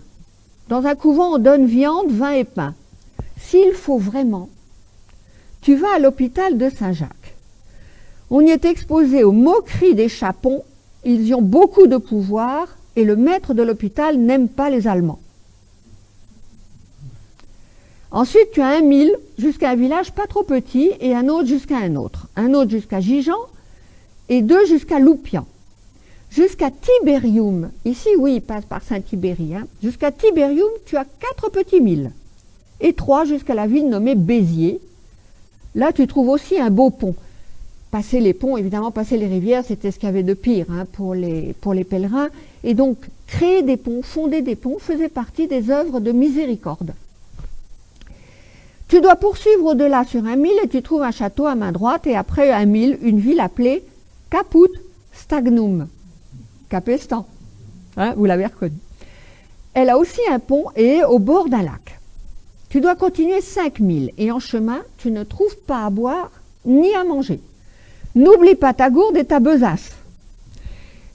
Speaker 2: Dans un couvent, on donne viande, vin et pain. S'il faut vraiment, tu vas à l'hôpital de Saint-Jacques. On y est exposé aux moqueries des chapons, ils y ont beaucoup de pouvoir et le maître de l'hôpital n'aime pas les Allemands. Ensuite, tu as un mille jusqu'à un village pas trop petit et un autre jusqu'à un autre jusqu'à Gijan et deux jusqu'à Loupian. Jusqu'à Tiberium, ici oui, il passe par Saint-Tibéry, hein. Jusqu'à Tiberium, tu as 4 petits milles et 3 jusqu'à la ville nommée Béziers. Là, tu trouves aussi un beau pont. Passer les ponts, évidemment, passer les rivières, c'était ce qu'il y avait de pire hein, pour les pèlerins. Et donc, créer des ponts, fonder des ponts, faisait partie des œuvres de miséricorde. Tu dois poursuivre au-delà sur un mille et tu trouves un château à main droite et après un mille, une ville appelée Caput Stagnum, Capestan. Hein, vous l'avez reconnu. Elle a aussi un pont et est au bord d'un lac. Tu dois continuer 5 milles et en chemin, tu ne trouves pas à boire ni à manger. N'oublie pas ta gourde et ta besace.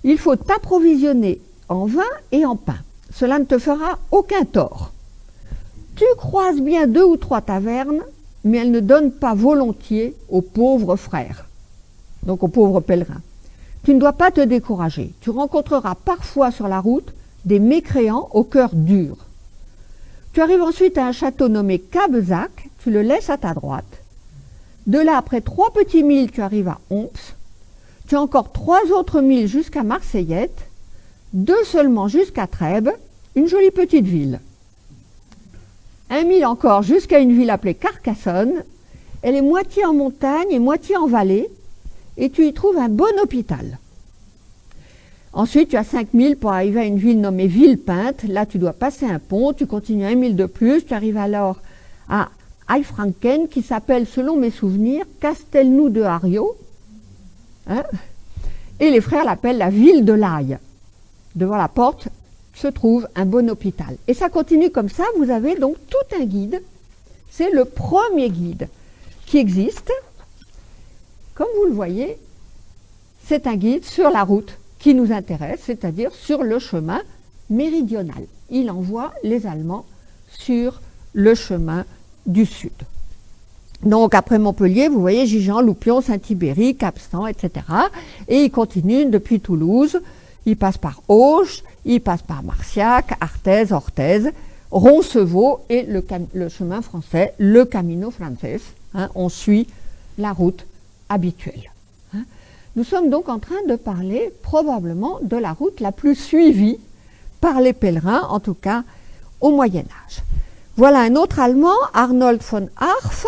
Speaker 2: Il faut t'approvisionner en vin et en pain. Cela ne te fera aucun tort. Tu croises bien 2 ou 3 tavernes, mais elles ne donnent pas volontiers aux pauvres frères, donc aux pauvres pèlerins. Tu ne dois pas te décourager. Tu rencontreras parfois sur la route des mécréants au cœur dur. Tu arrives ensuite à un château nommé Cabezac, tu le laisses à ta droite. De là, après 3 petits milles, tu arrives à Omps. Tu as encore 3 autres milles jusqu'à Marseillette, 2 seulement jusqu'à Trèbes, une jolie petite ville. 1 mille encore jusqu'à une ville appelée Carcassonne. Elle est moitié en montagne et moitié en vallée, et tu y trouves un bon hôpital. Ensuite, tu as 5 milles pour arriver à une ville nommée Villepinte. Là, tu dois passer un pont, tu continues 1 mille de plus, tu arrives alors à Aifranken, qui s'appelle, selon mes souvenirs, Castelnou de Hario. Hein, et les frères l'appellent la ville de l'Aille. Devant la porte se trouve un bon hôpital. Et ça continue comme ça, vous avez donc tout un guide. C'est le premier guide qui existe. Comme vous le voyez, c'est un guide sur la route qui nous intéresse, c'est-à-dire sur le chemin méridional. Il envoie les Allemands sur le chemin du sud. Donc après Montpellier, vous voyez Gijan, Loupion, Saint-Tibéry, Capstan, etc. Et il continue depuis Toulouse. Il passe par Auch, il passe par Marciac, Arthez, Orthez, Roncevaux et le chemin français, le Camino Frances. Hein, on suit la route habituelle. Hein. Nous sommes donc en train de parler probablement de la route la plus suivie par les pèlerins, en tout cas au Moyen-Âge. Voilà un autre Allemand, Arnold von Arf,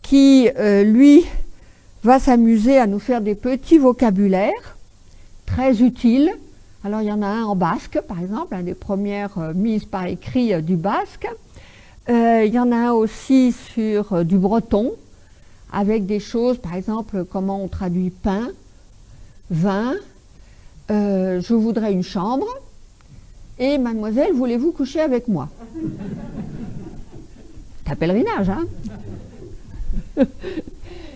Speaker 2: qui, lui, va s'amuser à nous faire des petits vocabulaires très utiles. Alors, il y en a un en basque, par exemple, une des premières mises par écrit du basque. Il y en a un aussi sur du breton, avec des choses, par exemple, comment on traduit pain, vin, je voudrais une chambre, et mademoiselle, voulez-vous coucher avec moi? C'est un pèlerinage, hein?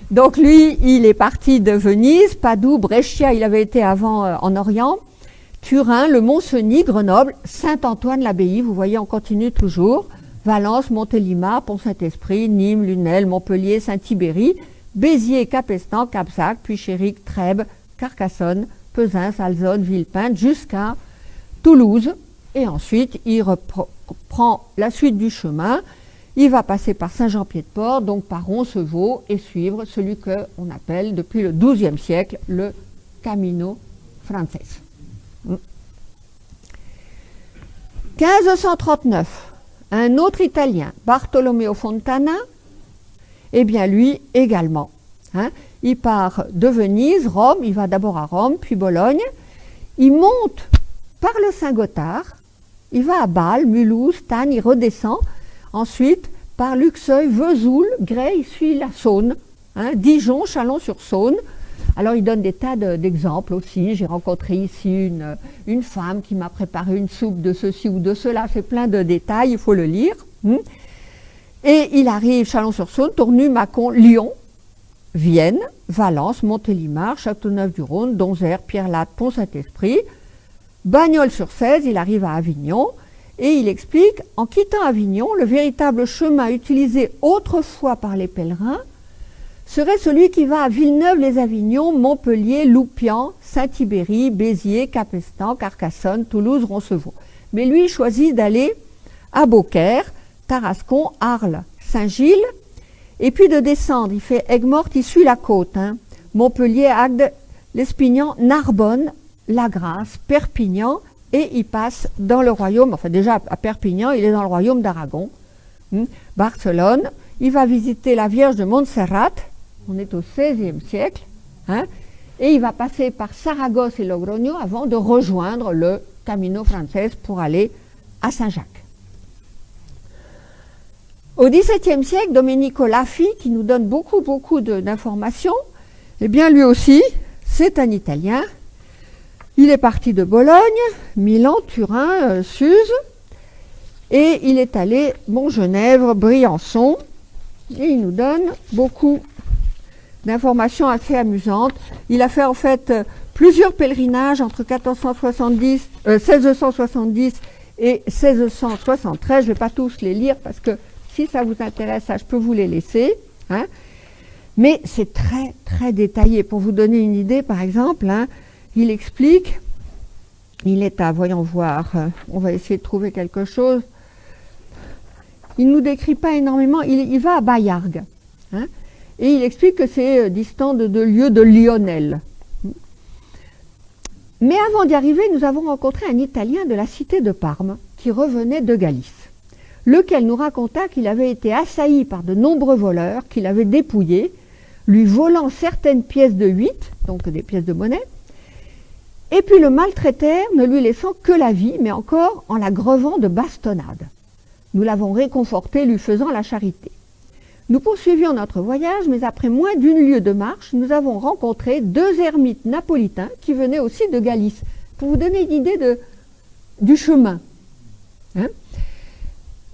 Speaker 2: Donc lui, il est parti de Venise, Padoue, Brescia, il avait été avant en Orient, Turin, le Mont-Cenis, Grenoble, Saint-Antoine-l'Abbaye, vous voyez, on continue toujours, Valence, Montélimar, Pont-Saint-Esprit, Nîmes, Lunel, Montpellier, Saint-Tibéry, Béziers, Capestan, Capsac, puis Chéric, Trèbes, Carcassonne, Pesins, Alzonne, Villepinte, jusqu'à Toulouse. Et ensuite, il reprend la suite du chemin. Il va passer par Saint-Jean-Pied-de-Port, donc par Roncevaux, et suivre celui qu'on appelle depuis le XIIe siècle le Camino Frances. 1539, un autre Italien, Bartolomeo Fontana, eh bien lui également. Hein, il part de Venise, Rome, il va d'abord à Rome, puis Bologne. Il monte par le Saint-Gothard, il va à Bâle, Mulhouse, Thann, il redescend. Ensuite, par Luxeuil, Vesoul, Grès, il suit la Saône, hein, Dijon, Chalon-sur-Saône. Alors, il donne des tas d'exemples aussi. J'ai rencontré ici une femme qui m'a préparé une soupe de ceci ou de cela. C'est plein de détails, il faut le lire. Et il arrive Chalon-sur-Saône, Tournu, Mâcon, Lyon, Vienne, Valence, Montélimar, Châteauneuf-du-Rhône, Donzère, Pierre-Latte, Pont-Saint-Esprit, Bagnols-sur-Cèze, il arrive à Avignon. Et il explique, en quittant Avignon, le véritable chemin utilisé autrefois par les pèlerins serait celui qui va à Villeneuve-les-Avignon, Montpellier, Loupian, Saint-Ibéry, Béziers, Capestan, Carcassonne, Toulouse, Roncevaux. Mais lui, il choisit d'aller à Beaucaire, Tarascon, Arles, Saint-Gilles, et puis de descendre. Il fait Aigues-Mortes, il suit la côte. Montpellier, Agde, Lespignan, Narbonne, La Grasse, Perpignan, et il passe dans le royaume, enfin déjà à Perpignan, il est dans le royaume d'Aragon, Barcelone. Il va visiter la Vierge de Montserrat, on est au XVIe siècle, et il va passer par Saragosse et Logroño avant de rejoindre le Camino Frances pour aller à Saint-Jacques. Au XVIIe siècle, Domenico Lafi, qui nous donne beaucoup d'informations, eh bien lui aussi, c'est un Italien. Il est parti de Bologne, Milan, Turin, Suse, et il est allé Genève, Briançon, et il nous donne beaucoup d'informations assez amusantes. Il a fait en fait plusieurs pèlerinages entre 1670 et 1673. Je ne vais pas tous les lire parce que si ça vous intéresse, je peux vous les laisser. Mais c'est très détaillé. Pour vous donner une idée, par exemple, il explique, il est à, voyons voir, on va essayer de trouver quelque chose. Il ne nous décrit pas énormément, il va à Bayargues, et il explique que c'est distant de 2 lieues de Lionel. Mais avant d'y arriver, nous avons rencontré un Italien de la cité de Parme qui revenait de Galice, lequel nous raconta qu'il avait été assailli par de nombreux voleurs, qu'il avait dépouillés, lui volant certaines pièces de 8, donc des pièces de monnaie, et puis le maltraitèrent, ne lui laissant que la vie, mais encore en la grevant de bastonnades. Nous l'avons réconforté, lui faisant la charité. Nous poursuivions notre voyage, mais après moins d'1 lieue de marche, nous avons rencontré 2 ermites napolitains qui venaient aussi de Galice, pour vous donner une idée du chemin.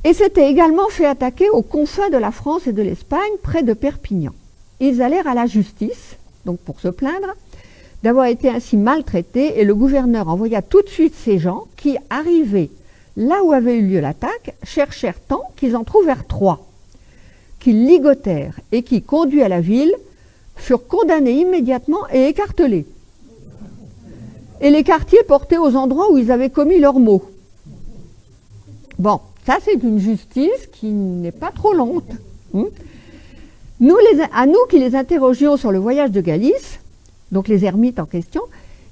Speaker 2: Et s'étaient également fait attaquer aux confins de la France et de l'Espagne, près de Perpignan. Ils allèrent à la justice, donc pour se plaindre, d'avoir été ainsi maltraités, et le gouverneur envoya tout de suite ces gens qui, arrivés là où avait eu lieu l'attaque, cherchèrent tant qu'ils en trouvèrent 3, qu'ils ligotèrent et qui, conduits à la ville, furent condamnés immédiatement et écartelés. Et les quartiers portés aux endroits où ils avaient commis leurs maux. Bon, ça c'est une justice qui n'est pas trop lente. À nous qui les interrogions sur le voyage de Galice, donc les ermites en question,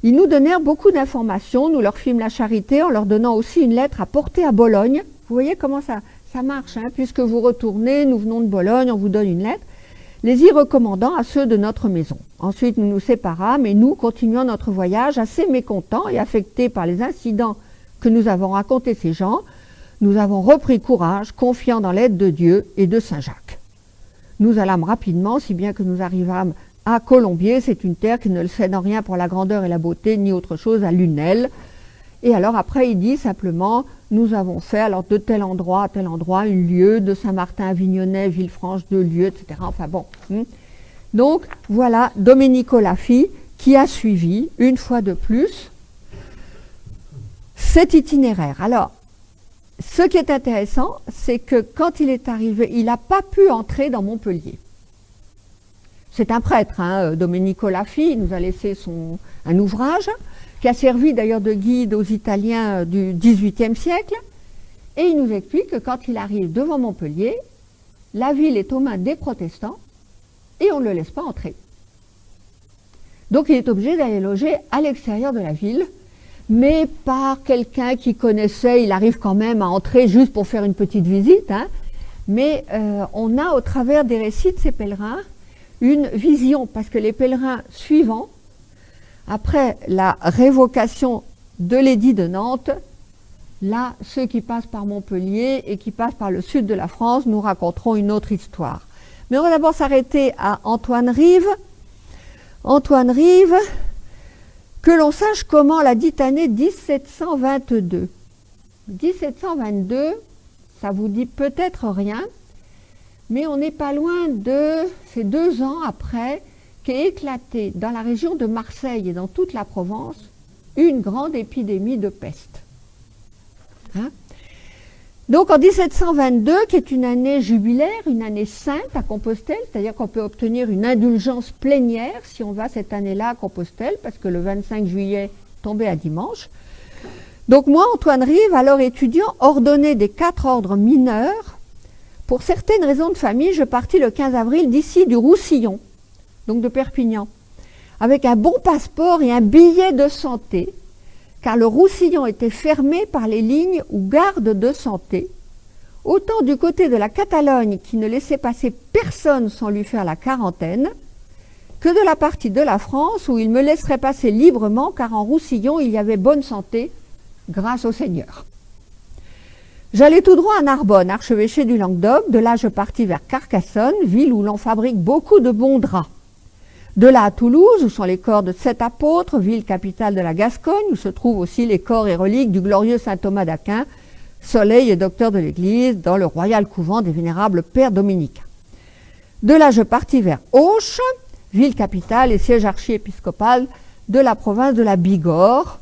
Speaker 2: ils nous donnèrent beaucoup d'informations, nous leur fîmes la charité en leur donnant aussi une lettre à porter à Bologne. Vous voyez comment ça marche, puisque vous retournez, nous venons de Bologne, on vous donne une lettre, les y recommandant à ceux de notre maison. Ensuite, nous nous séparâmes et nous continuons notre voyage assez mécontents et affectés par les incidents que nous avons racontés ces gens. Nous avons repris courage, confiant dans l'aide de Dieu et de Saint Jacques. Nous allâmes rapidement, si bien que nous arrivâmes à Colombier, c'est une terre qui ne le cède en rien pour la grandeur et la beauté, ni autre chose, à Lunel. Et alors après, il dit simplement, nous avons fait alors de tel endroit à tel endroit, 1 lieue, de Saint-Martin à Vignonnet, Villefranche, 2 lieues, etc. Enfin bon. Donc voilà Domenico Lafi qui a suivi, une fois de plus, cet itinéraire. Alors, ce qui est intéressant, c'est que quand il est arrivé, il n'a pas pu entrer dans Montpellier. C'est un prêtre, Domenico Lafi, il nous a laissé un ouvrage qui a servi d'ailleurs de guide aux Italiens du XVIIIe siècle, et il nous explique que quand il arrive devant Montpellier, la ville est aux mains des protestants et on ne le laisse pas entrer. Donc il est obligé d'aller loger à l'extérieur de la ville, mais par quelqu'un qui connaissait, il arrive quand même à entrer juste pour faire une petite visite, mais on a au travers des récits de ces pèlerins une vision, parce que les pèlerins suivants, après la révocation de l'édit de Nantes, là, ceux qui passent par Montpellier et qui passent par le sud de la France nous raconteront une autre histoire. Mais on va d'abord s'arrêter à Antoine Rive. Antoine Rive, que l'on sache comment la dite année 1722. 1722, ça vous dit peut-être rien, mais on n'est pas loin de ces 2 ans après qu'est éclatée dans la région de Marseille et dans toute la Provence une grande épidémie de peste. Donc en 1722, qui est une année jubilaire, une année sainte à Compostelle, c'est-à-dire qu'on peut obtenir une indulgence plénière si on va cette année-là à Compostelle, parce que le 25 juillet tombait à dimanche. Donc moi, Antoine Rive, alors étudiant, ordonné des 4 ordres mineurs, pour certaines raisons de famille, je partis le 15 avril d'ici du Roussillon, donc de Perpignan, avec un bon passeport et un billet de santé, car le Roussillon était fermé par les lignes ou gardes de santé, autant du côté de la Catalogne qui ne laissait passer personne sans lui faire la quarantaine, que de la partie de la France où il me laisserait passer librement, car en Roussillon il y avait bonne santé, grâce au Seigneur. J'allais tout droit à Narbonne, archevêché du Languedoc, de là je partis vers Carcassonne, ville où l'on fabrique beaucoup de bons draps. De là à Toulouse, où sont les corps de 7 apôtres, ville capitale de la Gascogne, où se trouvent aussi les corps et reliques du glorieux saint Thomas d'Aquin, soleil et docteur de l'Église, dans le royal couvent des vénérables pères dominicains. De là, je partis vers Auch, ville capitale et siège archiépiscopal de la province de la Bigorre,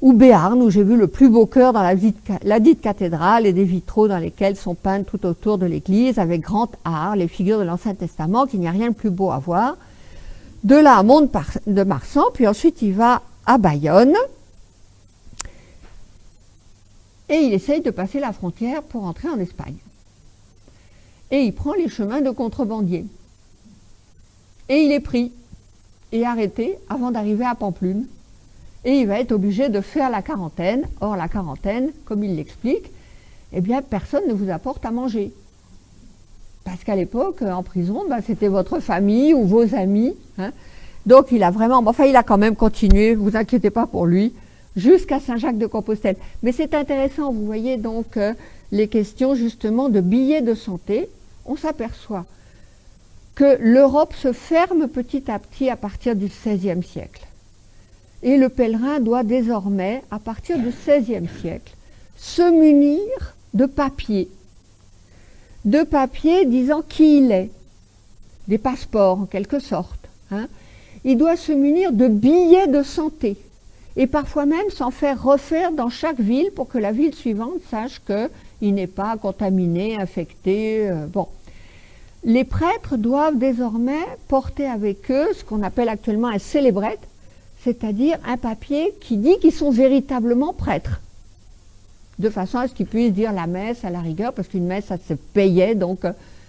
Speaker 2: ou Béarn, où j'ai vu le plus beau chœur dans la dite cathédrale et des vitraux dans lesquels sont peints tout autour de l'église, avec grand art, les figures de l'Ancien Testament, qu'il n'y a rien de plus beau à voir. De là à Mont-de-Marsan, puis ensuite il va à Bayonne, et il essaye de passer la frontière pour entrer en Espagne. Et il prend les chemins de contrebandier. Et il est pris et arrêté avant d'arriver à Pampelune. Et il va être obligé de faire la quarantaine. Or, la quarantaine, comme il l'explique, eh bien, personne ne vous apporte à manger. Parce qu'à l'époque, en prison, c'était votre famille ou vos amis. Hein. Donc, il a vraiment... Enfin, il a quand même continué, vous inquiétez pas pour lui, jusqu'à Saint-Jacques-de-Compostelle. Mais c'est intéressant, vous voyez donc les questions justement de billets de santé. On s'aperçoit que l'Europe se ferme petit à petit à partir du XVIe siècle. Et le pèlerin doit désormais, à partir du XVIe siècle, se munir de papiers disant qui il est, des passeports en quelque sorte. Hein. Il doit se munir de billets de santé, et parfois même s'en faire refaire dans chaque ville pour que la ville suivante sache qu'il n'est pas contaminé, infecté. Bon. Les prêtres doivent désormais porter avec eux ce qu'on appelle actuellement un célébrette, c'est-à-dire un papier qui dit qu'ils sont véritablement prêtres, de façon à ce qu'ils puissent dire la messe à la rigueur, parce qu'une messe, ça se payait, donc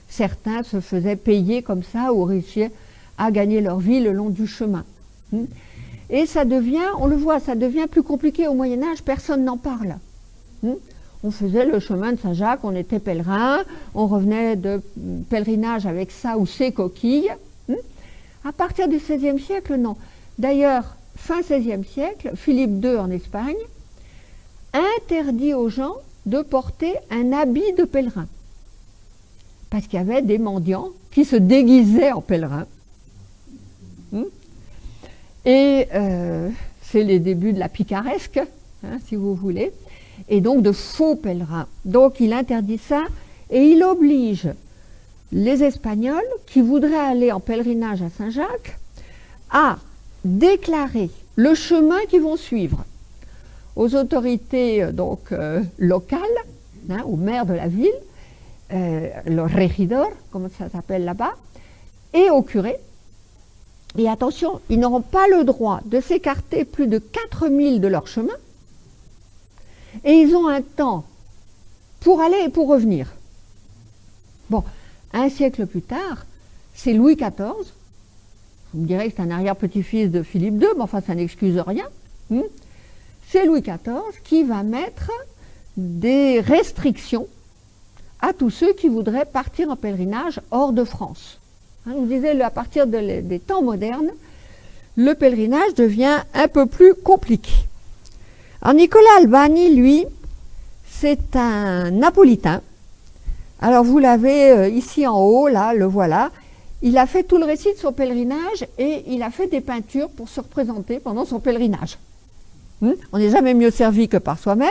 Speaker 2: certains se faisaient payer comme ça ou réussir à gagner leur vie le long du chemin. Et ça devient, on le voit, ça devient plus compliqué au Moyen-Âge, personne n'en parle. On faisait le chemin de Saint-Jacques, on était pèlerin, on revenait de pèlerinage avec ça ou ces coquilles. À partir du XVIe siècle, non. D'ailleurs, fin XVIe siècle, Philippe II en Espagne interdit aux gens de porter un habit de pèlerin. Parce qu'il y avait des mendiants qui se déguisaient en pèlerins. Et c'est les débuts de la picaresque, si vous voulez, et donc de faux pèlerins. Donc il interdit ça et il oblige les Espagnols qui voudraient aller en pèlerinage à Saint-Jacques à déclarer le chemin qu'ils vont suivre aux autorités locales, au maire de la ville, le régidor, comme ça s'appelle là-bas, et au curé. Et attention, ils n'auront pas le droit de s'écarter plus de 4000 de leur chemin, et ils ont un temps pour aller et pour revenir. Bon, un siècle plus tard, c'est Louis XIV, vous me direz que c'est un arrière-petit-fils de Philippe II, mais enfin ça n'excuse rien. C'est Louis XIV qui va mettre des restrictions à tous ceux qui voudraient partir en pèlerinage hors de France. Je vous disais, à partir des temps modernes, le pèlerinage devient un peu plus compliqué. Alors Nicolas Albani, lui, c'est un napolitain. Alors vous l'avez ici en haut, là, le voilà. Il a fait tout le récit de son pèlerinage et il a fait des peintures pour se représenter pendant son pèlerinage. On n'est jamais mieux servi que par soi-même.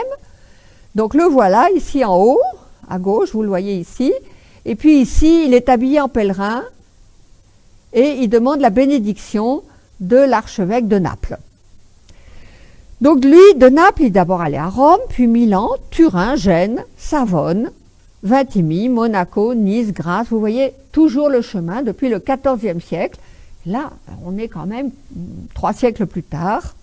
Speaker 2: Donc le voilà, ici en haut, à gauche, vous le voyez ici. Et puis ici, il est habillé en pèlerin et il demande la bénédiction de l'archevêque de Naples. Donc lui, de Naples, il est d'abord allé à Rome, puis Milan, Turin, Gênes, Savone, Vintimille, Monaco, Nice, Grasse. Vous voyez toujours le chemin depuis le XIVe siècle. Là, on est quand même 3 siècles plus tard.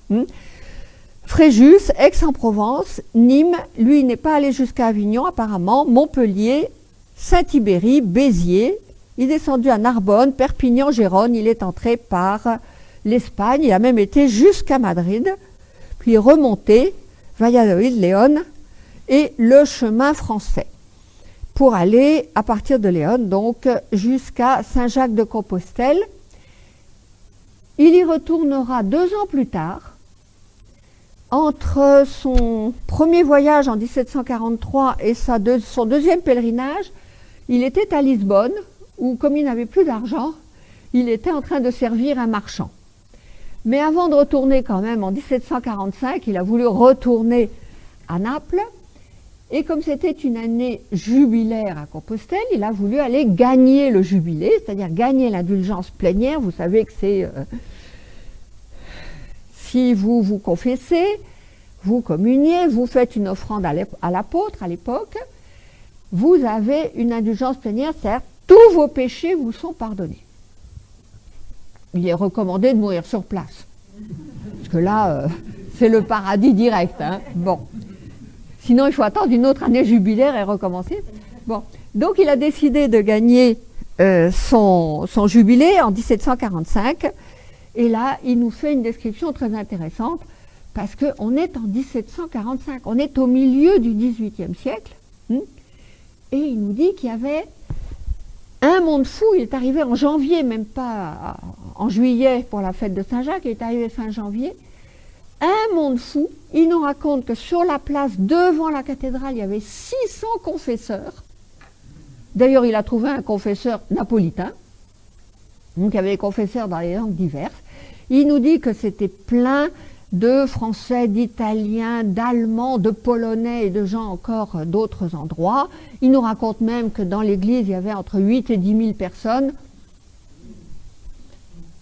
Speaker 2: Fréjus, Aix-en-Provence, Nîmes, lui, il n'est pas allé jusqu'à Avignon apparemment, Montpellier, Saint-Ibéry, Béziers. Il est descendu à Narbonne, Perpignan, Gérone. Il est entré par l'Espagne. Il a même été jusqu'à Madrid. Puis remonté, Valladolid, Léon et le chemin français pour aller à partir de Léon, donc jusqu'à Saint-Jacques-de-Compostelle. Il y retournera 2 ans plus tard. Entre son premier voyage en 1743 et son deuxième pèlerinage, il était à Lisbonne, où comme il n'avait plus d'argent, il était en train de servir un marchand. Mais avant de retourner quand même en 1745, il a voulu retourner à Naples. Et comme c'était une année jubilaire à Compostelle, il a voulu aller gagner le jubilé, c'est-à-dire gagner l'indulgence plénière. Vous savez que c'est si vous vous confessez, vous communiez, vous faites une offrande à l'apôtre à l'époque, vous avez une indulgence plénière, c'est-à-dire tous vos péchés vous sont pardonnés. Il est recommandé de mourir sur place. Parce que là, c'est le paradis direct. Hein. Bon. Sinon, il faut attendre une autre année jubilaire et recommencer. Bon. Donc, il a décidé de gagner son jubilé en 1745. Et là, il nous fait une description très intéressante parce qu'on est en 1745. On est au milieu du XVIIIe siècle. Et il nous dit qu'il y avait un monde fou. Il est arrivé en janvier, même pas en juillet pour la fête de Saint-Jacques, il est arrivé fin janvier. Un monde fou. Il nous raconte que sur la place devant la cathédrale, il y avait 600 confesseurs. D'ailleurs, il a trouvé un confesseur napolitain. Donc, il y avait des confesseurs dans les langues diverses. Il nous dit que c'était plein de Français, d'Italiens, d'Allemands, de Polonais et de gens encore d'autres endroits. Il nous raconte même que dans l'église, il y avait entre 8 et 10 000 personnes.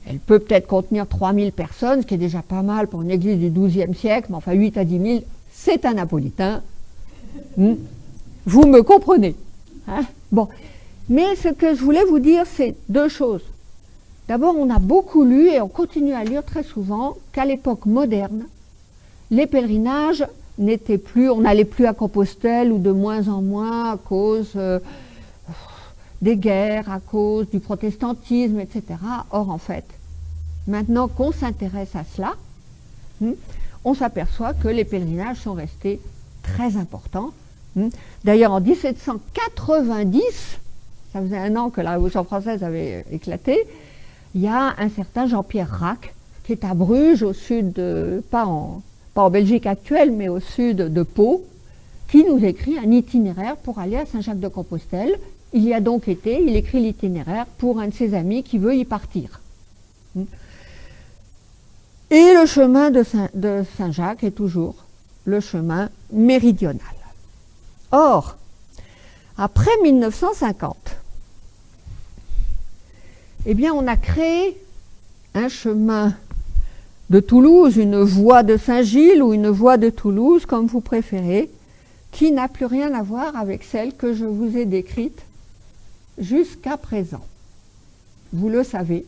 Speaker 2: Elle peut peut-être contenir 3 000 personnes, ce qui est déjà pas mal pour une église du XIIe siècle, mais enfin 8 à 10 000, c'est un napolitain. Vous me comprenez. Hein? Bon. Mais ce que je voulais vous dire, c'est 2 choses. D'abord, on a beaucoup lu et on continue à lire très souvent qu'à l'époque moderne, les pèlerinages n'étaient plus, on n'allait plus à Compostelle ou de moins en moins à cause des guerres, à cause du protestantisme, etc. Or, en fait, maintenant qu'on s'intéresse à cela, on s'aperçoit que les pèlerinages sont restés très importants. D'ailleurs, en 1790, ça faisait 1 an que la Révolution française avait éclaté, il y a un certain Jean-Pierre Rack, qui est à Bruges, au sud de, pas en Belgique actuelle, mais au sud de Pau, qui nous écrit un itinéraire pour aller à Saint-Jacques-de-Compostelle. Il y a donc été, il écrit l'itinéraire pour un de ses amis qui veut y partir. Et le chemin de Saint-Jacques est toujours le chemin méridional. Or, après 1950, eh bien, on a créé un chemin de Toulouse, une voie de Saint-Gilles ou une voie de Toulouse, comme vous préférez, qui n'a plus rien à voir avec celle que je vous ai décrite jusqu'à présent. Vous le savez.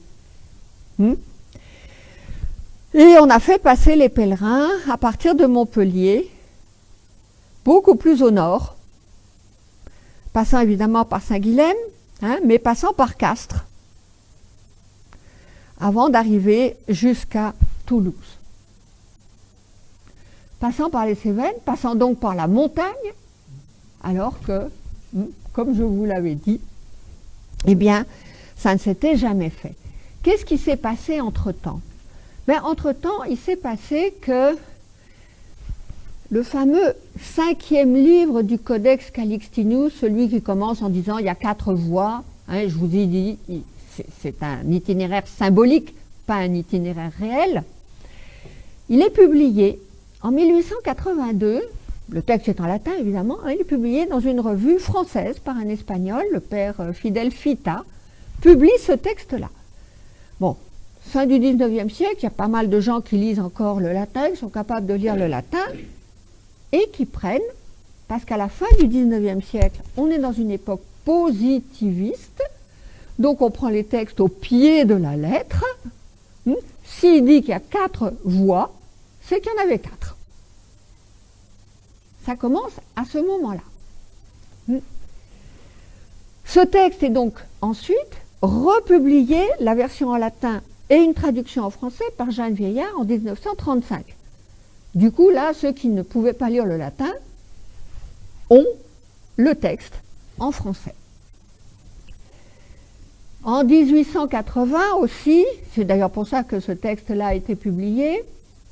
Speaker 2: Et on a fait passer les pèlerins à partir de Montpellier, beaucoup plus au nord, passant évidemment par Saint-Guilhem, mais passant par Castres, avant d'arriver jusqu'à Toulouse. Passant par les Cévennes, passant donc par la montagne, alors que, comme je vous l'avais dit, eh bien, ça ne s'était jamais fait. Qu'est-ce qui s'est passé entre-temps? Entre-temps, il s'est passé que le fameux 5e livre du Codex Calixtinus, celui qui commence en disant il y a 4 voies, je vous ai dit, c'est un itinéraire symbolique, pas un itinéraire réel. Il est publié en 1882, le texte est en latin évidemment, il est publié dans une revue française par un Espagnol, le père Fidel Fita, publie ce texte-là. Bon, fin du 19e siècle, il y a pas mal de gens qui lisent encore le latin, qui sont capables de lire le latin, et qui prennent, parce qu'à la fin du 19e siècle, on est dans une époque positiviste, donc on prend les textes au pied de la lettre. S'il dit qu'il y a 4 voix, c'est qu'il y en avait 4. Ça commence à ce moment-là. Ce texte est donc ensuite republié, la version en latin et une traduction en français par Jeanne Vieillard en 1935. Du coup, là, ceux qui ne pouvaient pas lire le latin ont le texte en français. En 1880 aussi, c'est d'ailleurs pour ça que ce texte-là a été publié,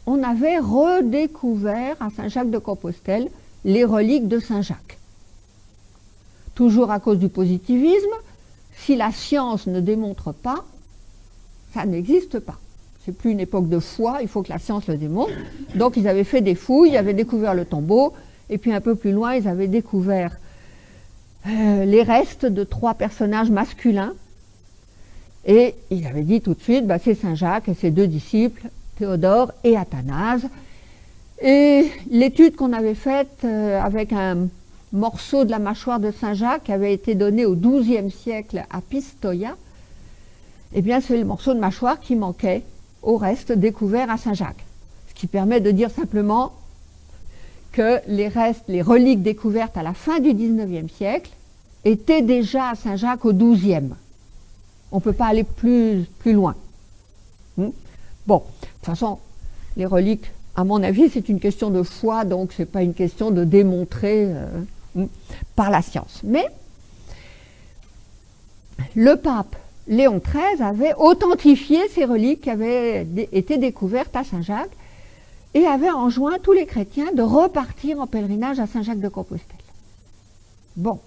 Speaker 2: on avait redécouvert à Saint-Jacques-de-Compostelle les reliques de Saint-Jacques. Toujours à cause du positivisme, si la science ne démontre pas, ça n'existe pas. C'est plus une époque de foi, il faut que la science le démontre. Donc ils avaient fait des fouilles, ils avaient découvert le tombeau, et puis un peu plus loin, ils avaient découvert les restes de 3 personnages masculins. Et il avait dit tout de suite, c'est Saint-Jacques et ses 2 disciples, Théodore et Athanase. Et l'étude qu'on avait faite avec un morceau de la mâchoire de Saint-Jacques avait été donné au XIIe siècle à Pistoia, eh bien c'est le morceau de mâchoire qui manquait au reste découvert à Saint-Jacques. Ce qui permet de dire simplement que les reliques découvertes à la fin du XIXe siècle étaient déjà à Saint-Jacques au XIIe. On ne peut pas aller plus loin. Bon, de toute façon, les reliques, à mon avis, c'est une question de foi, donc ce n'est pas une question de démontrer par la science. Mais le pape Léon XIII avait authentifié ces reliques qui avaient été découvertes à Saint-Jacques et avait enjoint tous les chrétiens de repartir en pèlerinage à Saint-Jacques-de-Compostelle. Bon.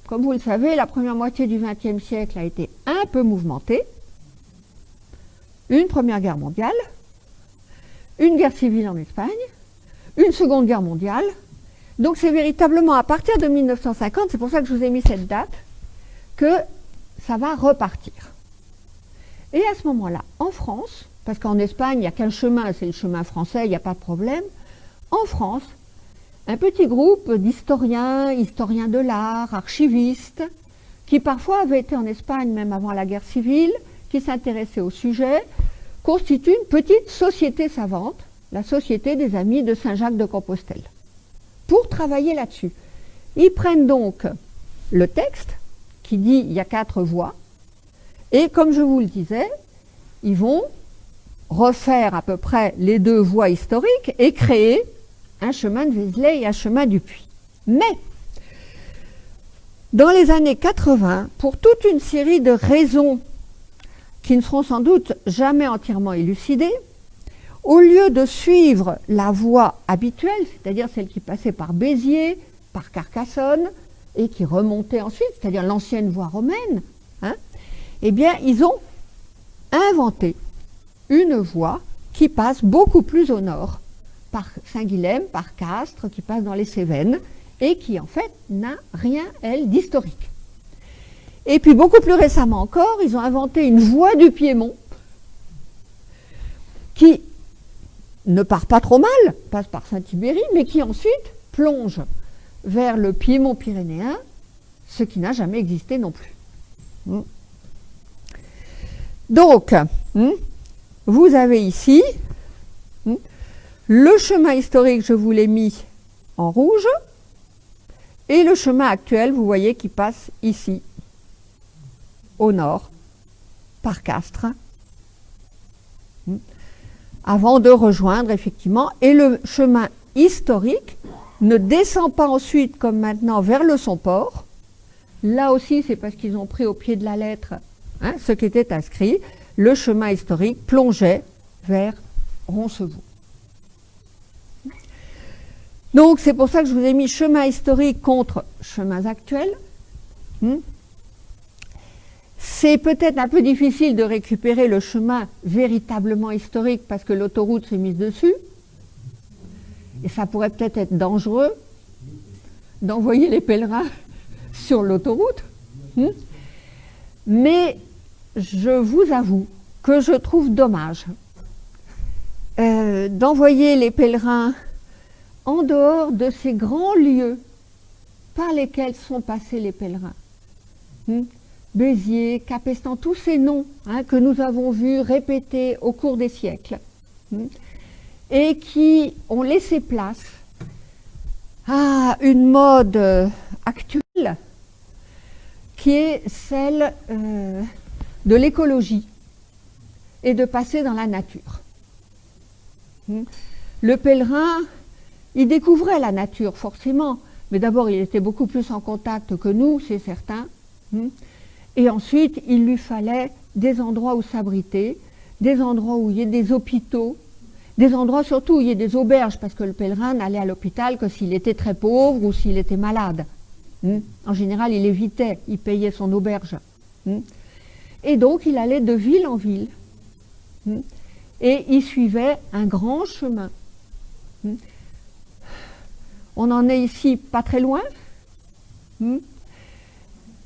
Speaker 2: Comme vous le savez, la première moitié du XXe siècle a été un peu mouvementée. Une première guerre mondiale, une guerre civile en Espagne, une seconde guerre mondiale. Donc c'est véritablement à partir de 1950, c'est pour ça que je vous ai mis cette date, que ça va repartir. Et à ce moment-là, en France, parce qu'en Espagne, il n'y a qu'un chemin, c'est le chemin français, il n'y a pas de problème, en France, un petit groupe d'historiens, historiens de l'art, archivistes, qui parfois avaient été en Espagne même avant la guerre civile, qui s'intéressaient au sujet, constituent une petite société savante, la Société des Amis de Saint-Jacques-de-Compostelle, pour travailler là-dessus. Ils prennent donc le texte, qui dit il y a 4 voies, et comme je vous le disais, ils vont refaire à peu près les 2 voies historiques et créer un chemin de Vézelay et un chemin du Puy. Mais, dans les années 80, pour toute une série de raisons qui ne seront sans doute jamais entièrement élucidées, au lieu de suivre la voie habituelle, c'est-à-dire celle qui passait par Béziers, par Carcassonne, et qui remontait ensuite, c'est-à-dire l'ancienne voie romaine, eh bien, ils ont inventé une voie qui passe beaucoup plus au nord, par Saint-Guilhem, par Castres, qui passe dans les Cévennes, et qui en fait n'a rien, elle, d'historique. Et puis beaucoup plus récemment encore, ils ont inventé une voie du Piémont, qui ne part pas trop mal, passe par Saint-Tibéry, mais qui ensuite plonge vers le Piémont pyrénéen, ce qui n'a jamais existé non plus. Donc, vous avez ici le chemin historique, je vous l'ai mis en rouge, et le chemin actuel, vous voyez, qui passe ici, au nord, par Castres, avant de rejoindre, effectivement, et le chemin historique ne descend pas ensuite, comme maintenant, vers le Somport. Là aussi, c'est parce qu'ils ont pris au pied de la lettre ce qui était inscrit. Le chemin historique plongeait vers Roncevaux. Donc, c'est pour ça que je vous ai mis chemin historique contre chemins actuels. C'est peut-être un peu difficile de récupérer le chemin véritablement historique parce que l'autoroute s'est mise dessus. Et ça pourrait peut-être être dangereux d'envoyer les pèlerins sur l'autoroute. Mais je vous avoue que je trouve dommage d'envoyer les pèlerins en dehors de ces grands lieux par lesquels sont passés les pèlerins. Béziers, Capestan, tous ces noms que nous avons vus répétés au cours des siècles et qui ont laissé place à une mode actuelle qui est celle de l'écologie et de passer dans la nature. Le pèlerin, il découvrait la nature forcément, mais d'abord il était beaucoup plus en contact que nous, c'est certain. Et ensuite, il lui fallait des endroits où s'abriter, des endroits où il y ait des hôpitaux, des endroits surtout où il y ait des auberges, parce que le pèlerin n'allait à l'hôpital que s'il était très pauvre ou s'il était malade. En général, il évitait, il payait son auberge. Et donc, il allait de ville en ville. Et il suivait un grand chemin. On en est ici pas très loin.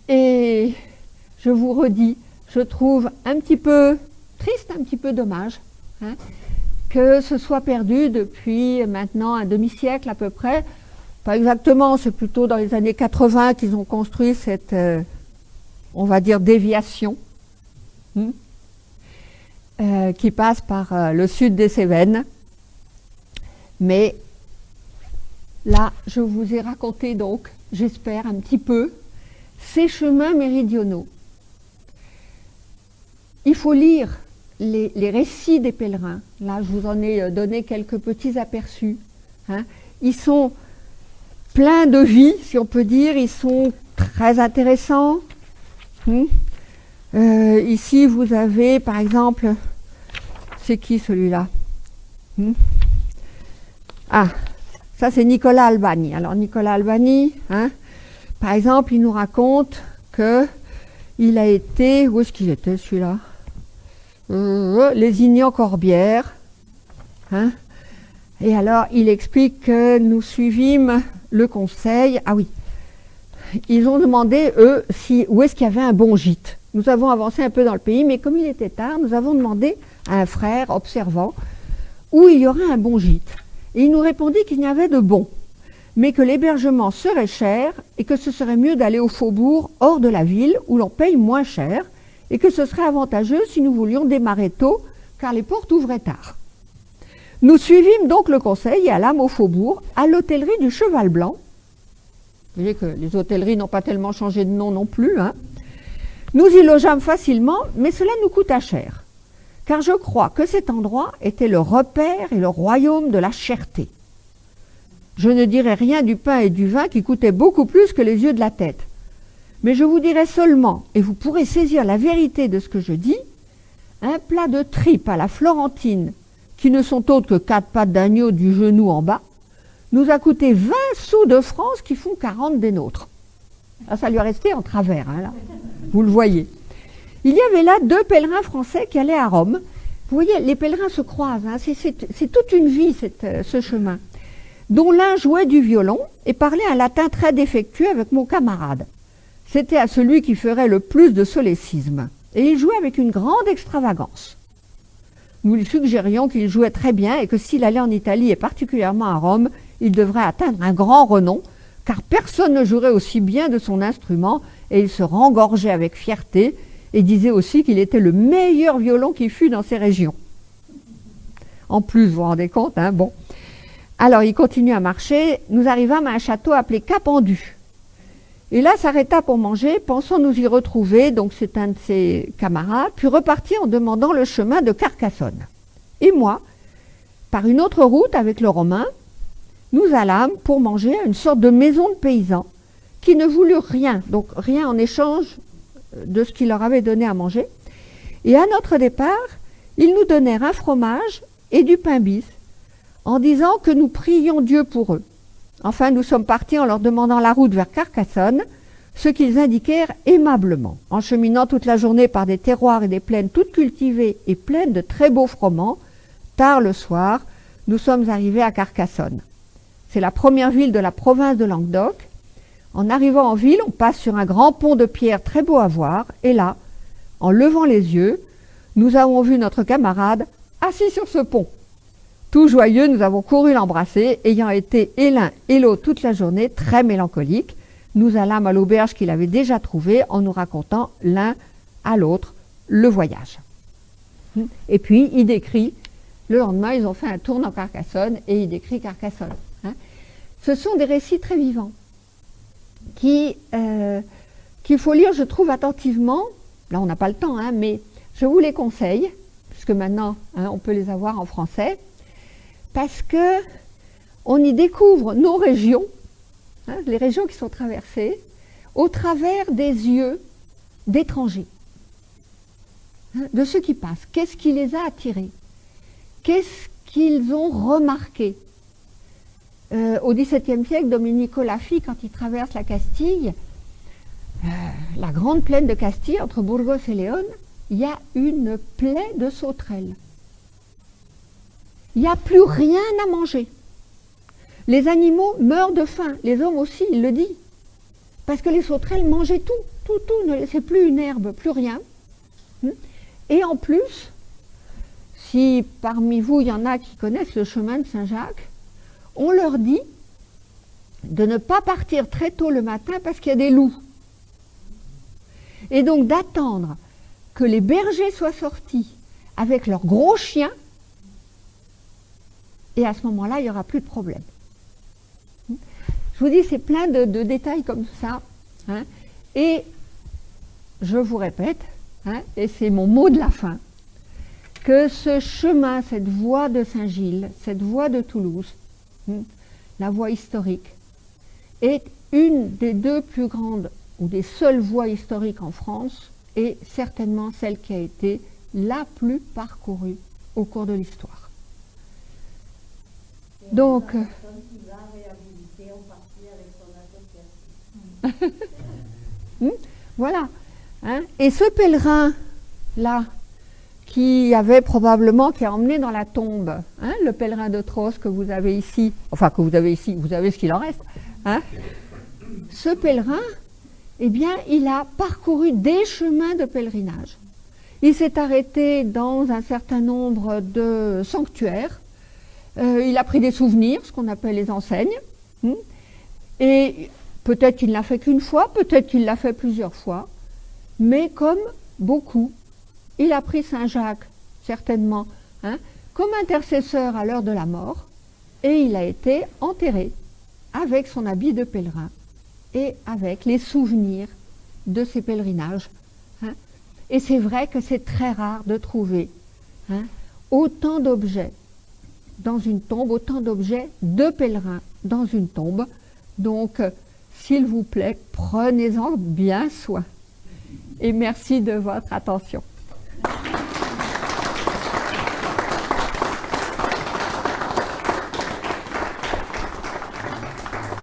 Speaker 2: Et je vous redis, je trouve un petit peu triste, un petit peu dommage, que ce soit perdu depuis maintenant un demi-siècle à peu près. Pas exactement, c'est plutôt dans les années 80 qu'ils ont construit cette, on va dire, déviation qui passe par le sud des Cévennes. Mais là, je vous ai raconté donc, j'espère, un petit peu ces chemins méridionaux. Il faut lire les récits des pèlerins. Là, je vous en ai donné quelques petits aperçus. Ils sont pleins de vie, si on peut dire. Ils sont très intéressants. Ici, vous avez, par exemple, c'est qui celui-là? Ah, ça c'est Nicolas Albani. Alors, Nicolas Albani, par exemple, il nous raconte que il a été, où est-ce qu'il était celui-là? Lézignan-Corbière. Et alors, il explique que nous suivîmes le conseil. Ah oui, ils ont demandé, eux, où est-ce qu'il y avait un bon gîte. Nous avons avancé un peu dans le pays, mais comme il était tard, nous avons demandé à un frère observant où il y aurait un bon gîte. Et il nous répondit qu'il n'y avait de bon, mais que l'hébergement serait cher et que ce serait mieux d'aller au faubourg hors de la ville où l'on paye moins cher et que ce serait avantageux si nous voulions démarrer tôt car les portes ouvraient tard. Nous suivîmes donc le conseil et allâmes au faubourg à l'hôtellerie du Cheval Blanc. Vous voyez que les hôtelleries n'ont pas tellement changé de nom non plus. Nous y logeâmes facilement, mais cela nous coûta cher, car je crois que cet endroit était le repère et le royaume de la cherté. Je ne dirai rien du pain et du vin qui coûtaient beaucoup plus que les yeux de la tête. Mais je vous dirai seulement, et vous pourrez saisir la vérité de ce que je dis, un plat de tripes à la florentine, qui ne sont autres que 4 pattes d'agneau du genou en bas, nous a coûté 20 sous de France qui font 40 des nôtres. Ah, ça lui est resté en travers, là. Vous le voyez. Il y avait là 2 pèlerins français qui allaient à Rome. Vous voyez, les pèlerins se croisent, c'est toute une vie ce chemin, dont l'un jouait du violon et parlait un latin très défectueux avec mon camarade. C'était à celui qui ferait le plus de solécisme, et il jouait avec une grande extravagance. Nous lui suggérions qu'il jouait très bien et que s'il allait en Italie et particulièrement à Rome, il devrait atteindre un grand renom, car personne ne jouerait aussi bien de son instrument, et il se rengorgeait avec fierté et disait aussi qu'il était le meilleur violon qui fût dans ces régions. En plus, vous vous rendez compte, bon. Alors, il continue à marcher. Nous arrivâmes à un château appelé Capendu. Et là, s'arrêta pour manger, pensant nous y retrouver, donc c'est un de ses camarades, puis repartit en demandant le chemin de Carcassonne. Et moi, par une autre route avec le Romain, nous allâmes pour manger à une sorte de maison de paysans qui ne voulurent rien, donc rien en échange de ce qu'il leur avait donné à manger. Et à notre départ, ils nous donnèrent un fromage et du pain bis, en disant que nous prions Dieu pour eux. Enfin, nous sommes partis en leur demandant la route vers Carcassonne, ce qu'ils indiquèrent aimablement. En cheminant toute la journée par des terroirs et des plaines toutes cultivées et pleines de très beaux froment, tard le soir, nous sommes arrivés à Carcassonne. C'est la première ville de la province de Languedoc. En arrivant en ville, on passe sur un grand pont de pierre très beau à voir, et là, en levant les yeux, nous avons vu notre camarade assis sur ce pont. Tout joyeux, nous avons couru l'embrasser, ayant été et l'un et l'autre toute la journée très mélancoliques. Nous allâmes à l'auberge qu'il avait déjà trouvée en nous racontant l'un à l'autre le voyage. Et puis, il décrit, le lendemain, ils ont fait un tour dans Carcassonne et il décrit Carcassonne. Ce sont des récits très vivants qu'il faut lire, je trouve, attentivement. Là, on n'a pas le temps, mais je vous les conseille, puisque maintenant, on peut les avoir en français, parce que on y découvre nos régions, les régions qui sont traversées, au travers des yeux d'étrangers, de ceux qui passent. Qu'est-ce qui les a attirés? Qu'est-ce qu'ils ont remarqué? Au XVIIe siècle, Domenico Laffy, quand il traverse la Castille, la grande plaine de Castille, entre Burgos et Léon, il y a une plaie de sauterelles. Il n'y a plus rien à manger. Les animaux meurent de faim, les hommes aussi, il le dit. Parce que les sauterelles mangeaient tout, ne laissaient plus une herbe, plus rien. Et en plus, si parmi vous, il y en a qui connaissent le chemin de Saint-Jacques, on leur dit de ne pas partir très tôt le matin parce qu'il y a des loups. Et donc d'attendre que les bergers soient sortis avec leurs gros chiens, et à ce moment-là, il n'y aura plus de problème. Je vous dis, c'est plein de détails comme ça. Et je vous répète, et c'est mon mot de la fin, que ce chemin, cette voie de Saint-Gilles, cette voie de Toulouse, la voie historique, est une des deux plus grandes ou des seules voies historiques en France et certainement celle qui a été la plus parcourue au cours de l'histoire. Donc, voilà. Et ce pèlerin-là, qui a emmené dans la tombe, le pèlerin de Tros que vous avez ici, vous avez ce qu'il en reste, ce pèlerin, eh bien, il a parcouru des chemins de pèlerinage. Il s'est arrêté dans un certain nombre de sanctuaires, il a pris des souvenirs, ce qu'on appelle les enseignes, et peut-être qu'il ne l'a fait qu'une fois, peut-être qu'il l'a fait plusieurs fois, mais comme beaucoup, il a pris Saint-Jacques, certainement, comme intercesseur à l'heure de la mort, et il a été enterré avec son habit de pèlerin et avec les souvenirs de ses pèlerinages. Et c'est vrai que c'est très rare de trouver autant d'objets dans une tombe, autant d'objets de pèlerins dans une tombe. Donc, s'il vous plaît, prenez-en bien soin. Et merci de votre attention.